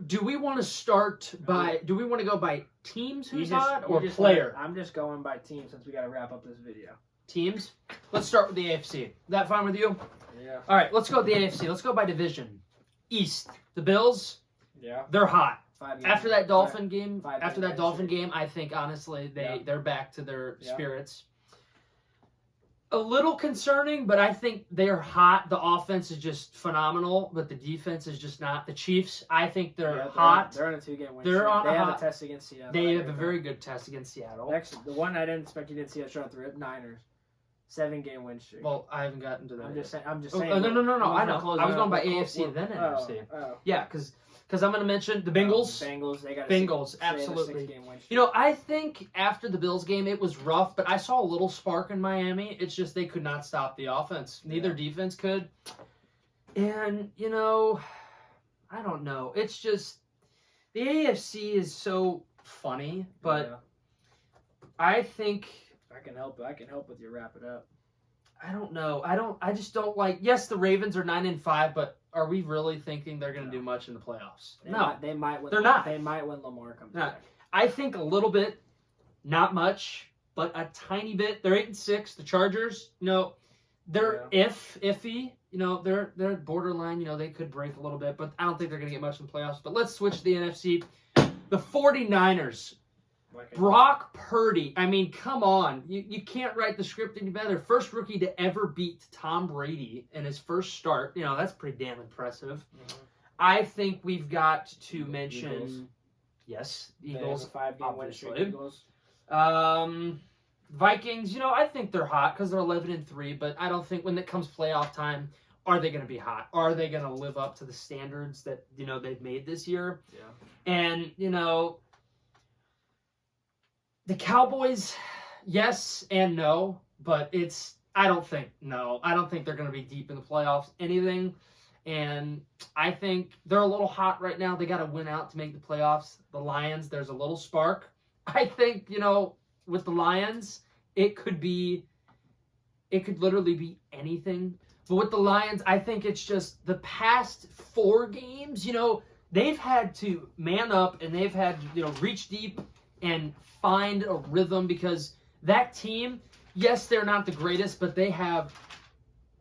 Do we want to start by? Do we want to go by teams? Who's hot or player? I'm just going by team since we got to wrap up this video. Teams. Let's start with the AFC. That fine with you? Yeah. All right. Let's go with the AFC. Let's go by division. East. The Bills. Yeah. They're hot. 5 games. After that Dolphin game. Five After that Dolphin game, I think honestly they're back to their spirits. A little concerning, but I think they're hot. The offense is just phenomenal, but the defense is just not. The Chiefs, I think they're hot. They're on a 2-game win. They have a test against Seattle. They have a very good test against Seattle. Next, the one I didn't expect you didn't see us run through, Niners. 7-game win streak. Well, I haven't gotten to that. I'm just saying. No. I know. I was going by AFC, then NFC. Yeah, because I'm going to mention the Bengals. They got Bengals, absolutely. 6-game win streak. I think after the Bills game, it was rough, but I saw a little spark in Miami. It's just they could not stop the offense. Neither defense could. And, I don't know. It's just the AFC is so funny, but I think I can help with you wrap it up. I don't know. I just don't like. Yes, the Ravens are 9-5, but are we really thinking they're going to do much in the playoffs? They might win. They're not. They might when Lamar comes back. I think a little bit, not much, but a tiny bit. They're 8-6. The Chargers, they're iffy. They're borderline. They could break a little bit, but I don't think they're going to get much in the playoffs. But let's switch to the NFC. The 49ers. Brock Purdy. I mean, come on. You can't write the script any better. First rookie to ever beat Tom Brady in his first start. That's pretty damn impressive. Mm-hmm. I think we've got to mention... Eagles. Yes, Eagles. 5-game win streak. Eagles. Vikings, I think they're hot because they're 11-3, but I don't think when it comes playoff time, are they going to be hot? Are they going to live up to the standards that, they've made this year? Yeah. And, the Cowboys, yes and no, but it's I don't think they're going to be deep in the playoffs. Anything. And I think they're a little hot right now. They got to win out to make the playoffs. The Lions, there's a little spark. I think, with the Lions, it could literally be anything. But with the Lions, I think it's just the past 4 games, they've had to man up and they've had to, reach deep and find a rhythm because that team, yes, they're not the greatest, but they have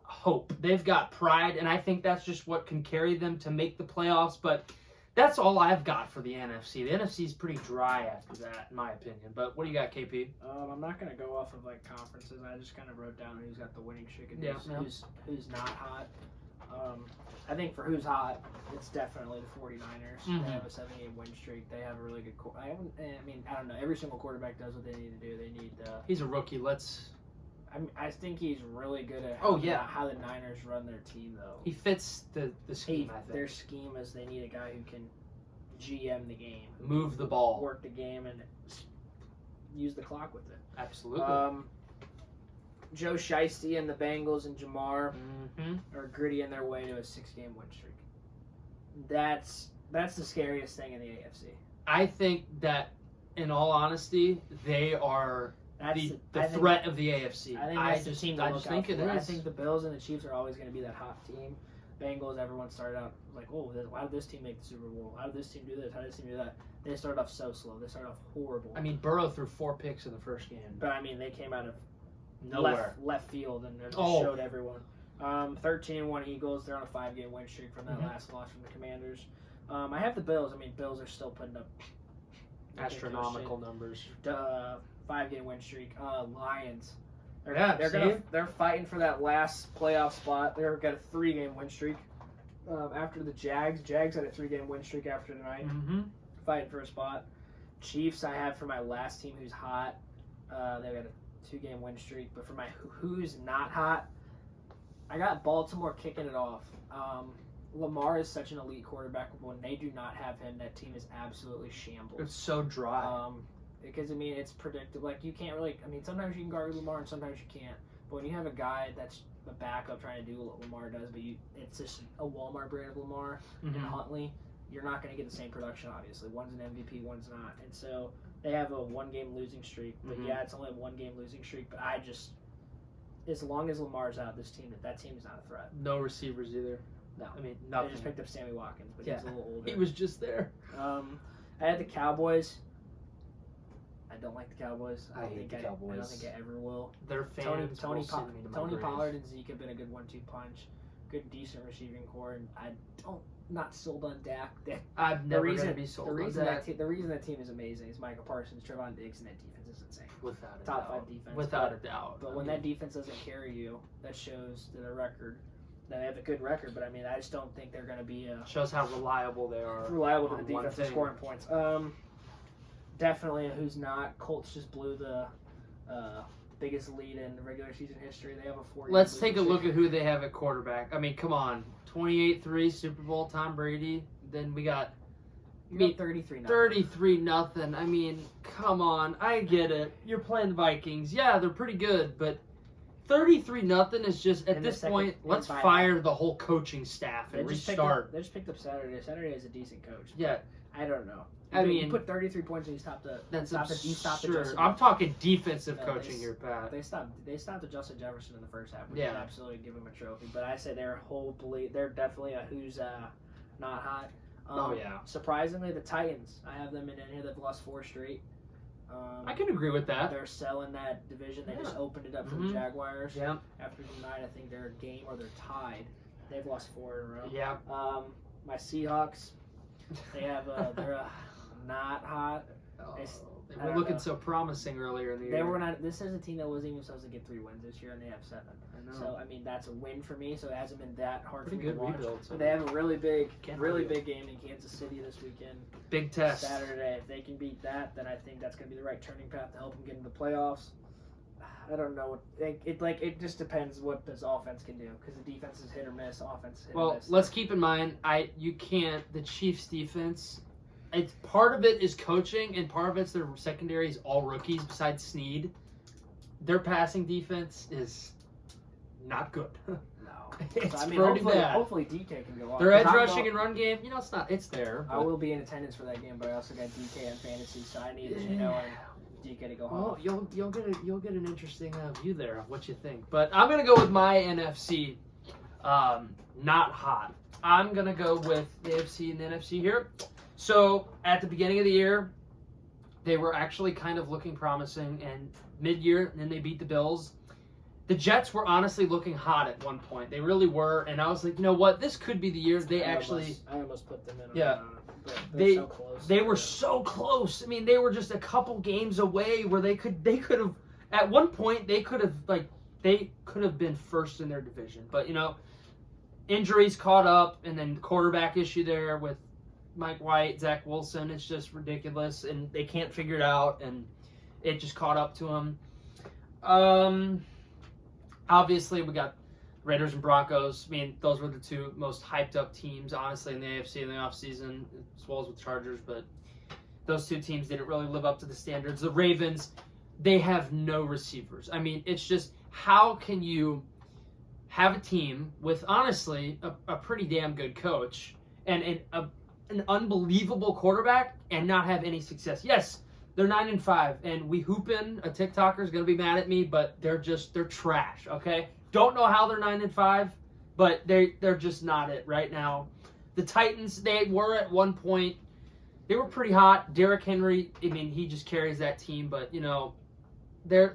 hope. They've got pride, and I think that's just what can carry them to make the playoffs. But that's all I've got for the NFC. The NFC is pretty dry after that, in my opinion. But what do you got, KP? I'm not going to go off of conferences. I just kind of wrote down who's got the winning streak and who's not hot. I think for who's hot, it's definitely the 49ers. Mm-hmm. They have a 7-game win streak. They have a really good I don't know. Every single quarterback does what they need to do. They need He's a rookie. I think he's really good at how the Niners run their team, though. He fits the scheme, I think. Their scheme is they need a guy who can GM the game. Move the ball. Work the game and use the clock with it. Absolutely. Joe Shiesty and the Bengals and Jamar are gritty in their way to a 6-game win streak. That's the scariest thing in the AFC. I think that, in all honesty, they are the threat of the AFC. I think that's the team to look out for. I think the Bills and the Chiefs are always going to be that hot team. Bengals, everyone started out like, how did this team make the Super Bowl? How did this team do this? How did this team do that? They started off so slow. They started off horrible. Burrow threw 4 picks in the first game. But, they came out of nowhere. Left field and just showed everyone. 13-1 Eagles. They're on a 5-game win streak from that last loss from the Commanders. I have the Bills. Bills are still putting up astronomical numbers. 5-game win streak. Lions. They're fighting for that last playoff spot. They've got a 3-game win streak. After the Jags. Jags had a 3-game win streak after tonight. Fighting for a spot. Chiefs I have for my last team who's hot. They've got a 2-game win streak. But for my who's not hot, I got Baltimore kicking it off. Lamar is such an elite quarterback. When they do not have him, that team is absolutely shambles. It's so dry. Because, it's predictable. You can't really... sometimes you can guard Lamar and sometimes you can't. But when you have a guy that's a backup trying to do what Lamar does, but it's just a Walmart brand of Lamar and Huntley, you're not going to get the same production, obviously. One's an MVP, one's not. And so they have a 1-game losing streak. But, it's only a 1-game losing streak. But as long as Lamar's out, that team is not a threat. No receivers either. No. Nothing. They just picked up Sammy Watkins, but he's a little older. He was just there. I had the Cowboys. I don't like the Cowboys. I hate the Cowboys. I don't think I ever will. Their fans Tony Pollard and Zeke have been a good 1-2 punch. Good, decent receiving core, and not sold on Dak. I'm never going to be sold on Dak. The reason that team is amazing is Michael Parsons, Trevon Diggs, and that defense is insane. Without a Top doubt. 5 defense. Without a doubt. But when that defense doesn't carry you, that shows to their record. Now, they have a good record, but I just don't think they're going to be shows how reliable they are. Reliable to the defense and scoring points. Definitely a who's not. Colts just blew the biggest lead in the regular season history. They have a 4-game Let's take a look at who they have at quarterback. Come on. 28-3 Super Bowl, Tom Brady. Then we got 33-0. 33-0. Come on. I get it. You're playing the Vikings. Yeah, they're pretty good, but 33-0 is just, at this point, let's fire the whole coaching staff and restart. They just picked up Saturday. Saturday is a decent coach. Yeah. I don't know. You put 33 points and you stopped the. That's absurd. I'm talking defensive coaching here, Pat. They stopped Justin Jefferson in the first half. We could absolutely give him a trophy. But I say they're definitely a who's not hot. Surprisingly, the Titans. I have them in here. They've lost 4 straight. I can agree with that. They're selling that division. They just opened it up for the Jaguars. Yeah. After tonight, I think they're a game or they're tied. They've lost 4 in a row. Yeah. My Seahawks. They're not hot. They were looking so promising earlier in the year. They were not. This is a team that wasn't even supposed to get 3 wins this year, and they have 7. I know. So that's a win for me. So it hasn't been that hard Pretty for me good to watch. rebuild. So they have a really big game in Kansas City this weekend. Big test Saturday. If they can beat that, then I think that's going to be the right turning path to help them get into the playoffs. I don't know. It just depends what this offense can do because the defense is hit or miss. Offense is hit or miss. Well, let's keep in mind, the Chiefs' defense. Part of it is coaching, and part of it's their secondary is all rookies besides Snead. Their passing defense is not good. No. It's So, I mean, pretty hopefully, bad. hopefully DK can go off. Their edge 'cause I'm rushing going- and run game, it's not. It's there. I will be in attendance for that game, but I also got DK on fantasy, so I need Gino and DK to go home. Well, you'll get an interesting view there of what you think. But I'm gonna go with my NFC, not hot. I'm gonna go with the AFC and the NFC here. So at the beginning of the year, they were actually kind of looking promising, and mid-year, then they beat the Bills. The Jets were honestly looking hot at one point. They really were, and I was like, you know what? This could be the year they I actually. almost put them in. Yeah. But They- so close. They were so close. I mean, they were just a couple games away where they could have at one point they could have been first in their division. But you know, injuries caught up, and then the quarterback issue there with Mike White, Zach Wilson. It's just ridiculous, and they can't figure it out, and it just caught up to them. Obviously, we got Raiders and Broncos. I mean, those were the two most hyped up teams, honestly, in the AFC in the offseason, as well as with Chargers. But those two teams didn't really live up to the standards. The Ravens, they have no receivers. I mean, it's just, how can you have a team with, honestly, a pretty damn good coach and an unbelievable quarterback and not have any success? Yes, they're 9-5, and we hoopin'. A TikToker is gonna be mad at me, but they're trash. Okay, don't know how they're 9-5, but they're just not it right now. The Titans, they were at one point, they were pretty hot. Derrick Henry, I mean, he just carries that team, but you know, they're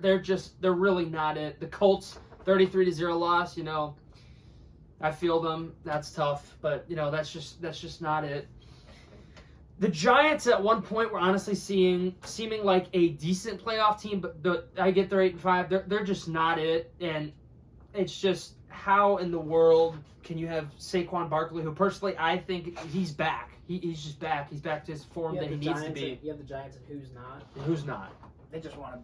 really not it. The Colts, 33-0 loss. You know, I feel them. That's tough, but you know, that's just not it. The Giants at one point were honestly seeming like a decent playoff team, but I get they're 8-5. They're just not it, and it's just, how in the world can you have Saquon Barkley, who personally I think he's back. He's just back. He's back to his form that he needs to be. You have the Giants and who's not? And who's not? They just want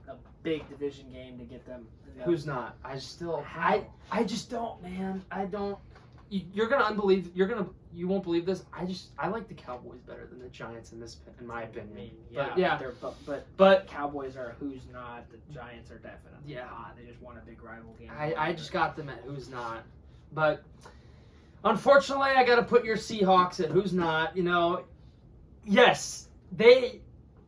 a big division game to get them. Who's not? I just don't, man. I don't. You won't believe this. I like the Cowboys better than the Giants in my opinion. Yeah, but yeah, but Cowboys are who's not. The Giants are definitely not. They just want a big rival game. I just got them at who's not. But unfortunately, I got to put your Seahawks at who's not. You know, yes, they.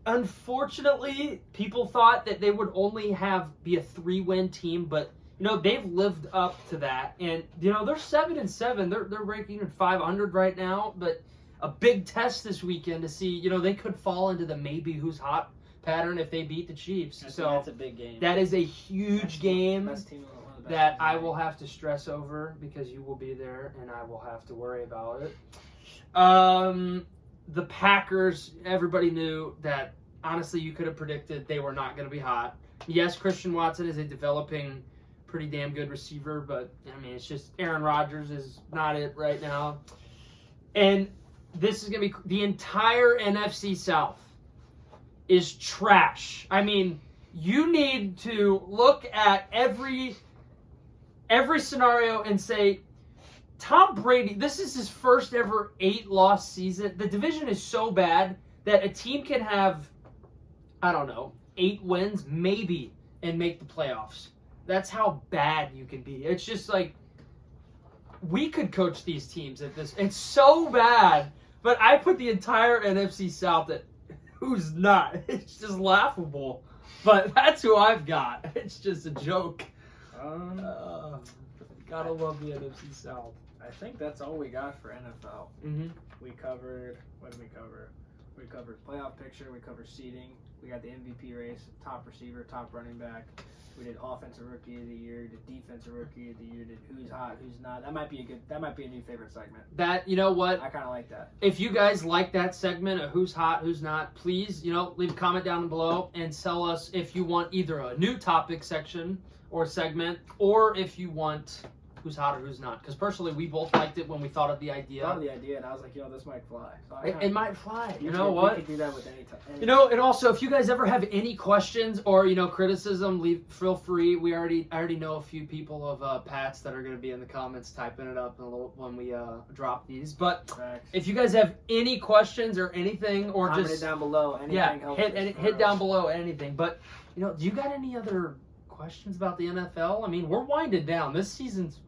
Unfortunately, people thought that they would only be a 3-win team, but you know, they've lived up to that, and you know, they're 7-7. They're ranking in 500 right now, but a big test this weekend to see, you know, they could fall into the maybe who's hot pattern if they beat the Chiefs. That's a big game. That is a huge game best team, one of the best that teams I in the will league. have to stress over because you will be there and I will have to worry about it. The Packers, everybody knew that, honestly, you could have predicted they were not going to be hot. Yes, Christian Watson is a developing, pretty damn good receiver, but I mean, it's just Aaron Rodgers is not it right now. And this is going to be, the entire NFC South is trash. I mean, you need to look at every scenario and say, Tom Brady, this is his first ever 8-loss season. The division is so bad that a team can have, I don't know, 8 wins maybe and make the playoffs. That's how bad you can be. It's just like, we could coach these teams at this. It's so bad. But I put the entire NFC South at who's not. It's just laughable. But that's who I've got. It's just a joke. Gotta love the NFC South. I think that's all we got for NFL. Mm-hmm. We covered, what did we cover? We covered playoff picture, we covered seeding, we got the MVP race, top receiver, top running back. We did offensive rookie of the year, did defensive rookie of the year, did who's hot, who's not. That might be a new favorite segment. That, you know what? I kind of like that. If you guys like that segment of who's hot, who's not, please, you know, leave a comment down below and tell us if you want either a new topic section or segment, or if you want who's hot or who's not. Because personally, we both liked it when we thought of the idea. I thought of the idea, and I was like, this might fly. So It might fly. You know We what? could do that with any time. You know, and also, if you guys ever have any questions or, you know, criticism, feel free. I already know a few people of Pat's that are going to be in the comments typing it up when we drop these. But Facts. if you guys have any questions or anything, or Comment just it down below. Anything helps us hit for down us. below anything. But, you know, do you got any other questions questions about the NFL? I mean, we're winding down. This season's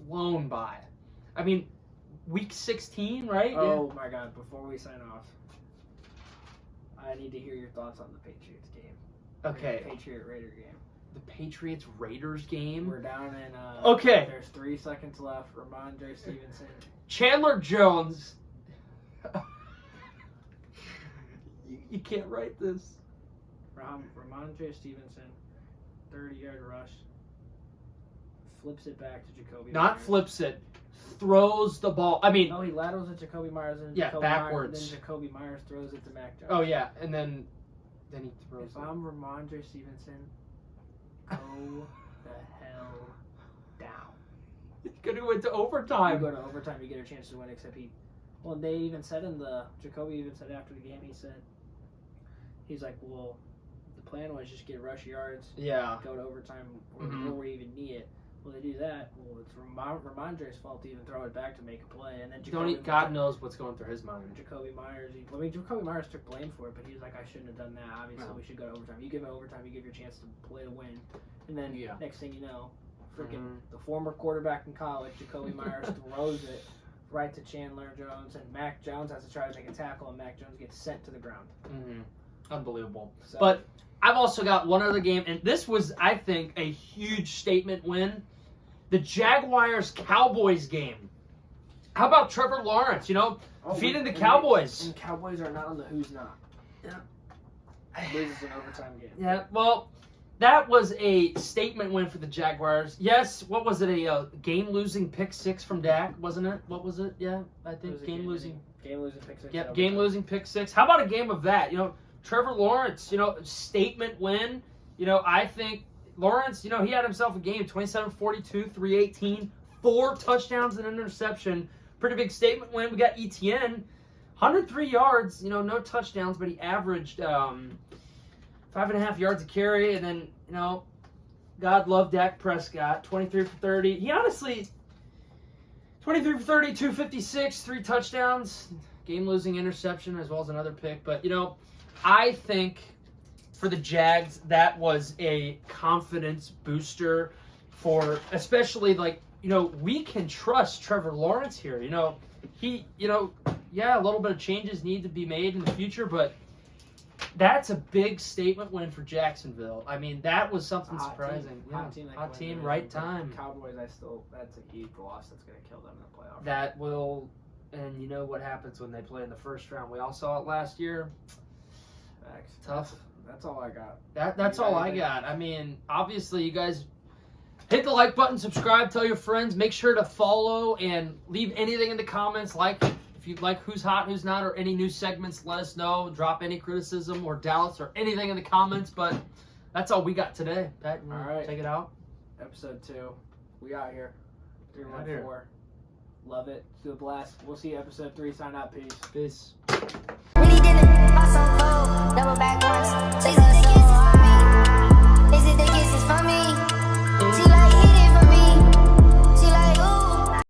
flown by. I mean, week 16, right? Oh my God! Before we sign off, I need to hear your thoughts on the Patriots game. Okay. Patriot Raider game. The Patriots Raiders game. We're down in. Okay. There's 3 seconds left. Ramondre Stevenson. Chandler Jones. You can't write this. Ramondre Stevenson, 30-yard rush. Flips it back to Jacoby. Not Myers. flips it. Throws the ball. I mean. No, he laterals it to Jacoby Myers and Yeah, Jacoby backwards. Myers, then Jacoby Myers throws it to Mac Jones. Oh yeah, and then he throws. If I'm Ramondre Stevenson, go the hell down. It's gonna went to You overtime. go to overtime, you get a chance to win. Except well, they even said Jacoby even said after the game, he's like, well, the plan was just get rush yards, Yeah. go to overtime, or Mhm. where we even need it. Well, they do that. Well, it's Ramondre's fault to even throw it back to make a play, and then God knows what's going through his mind. Jacoby Myers. Jacoby Myers took blame for it, but he was like, I shouldn't have done that. Obviously, No. we should go to overtime. You give it overtime, you give your chance to play to win, and then Yeah. next thing you know, freaking Mhm. the former quarterback in college, Jacoby Myers, throws it right to Chandler Jones, and Mac Jones has to try to make a tackle, and Mac Jones gets sent to the ground. Mm-hmm. Unbelievable. So, But I've also got one other game, and this was, I think, a huge statement win. The Jaguars-Cowboys game. How about Trevor Lawrence, defeating the Cowboys? And Cowboys are not on the who's not. Yeah. This is an overtime game. Yeah, well, that was a statement win for the Jaguars. Yes, what was it? A game-losing pick six from Dak, wasn't it? What was it? Yeah, I It think was a game-losing. Game-losing pick six. Yep, overtime. game-losing pick six. How about a game of that? Trevor Lawrence, statement win. I think Lawrence, he had himself a game, 27-42, 318, 4 touchdowns and an interception. Pretty big statement win. We got ETN, 103 yards, no touchdowns, but he averaged 5.5 yards a carry. And then, God love Dak Prescott, 23 for 30. He honestly, 23 for 30, 256, 3 touchdowns, game-losing interception as well as another pick. But, I think for the Jags, that was a confidence booster for, especially we can trust Trevor Lawrence here. He, a little bit of changes need to be made in the future, but that's a big statement win for Jacksonville. I mean, that was something surprising. Hot team, right time. Cowboys, that's a huge loss that's going to kill them in the playoffs. That will, and you know what happens when they play in the first round. We all saw it last year. Facts. Tough. That's all I got. That's all I got. I mean, obviously, you guys hit the like button, subscribe, tell your friends. Make sure to follow and leave anything in the comments. If you like who's hot, who's not, or any new segments, let us know. Drop any criticism or doubts or anything in the comments. But that's all we got today. Pat, you wanna All right. take it out. Episode 2. We out here. Out here. 314. Love it. It's a blast. We'll see you episode 3. Sign out. Peace. Peace. Really did it. Hustle, double backwards.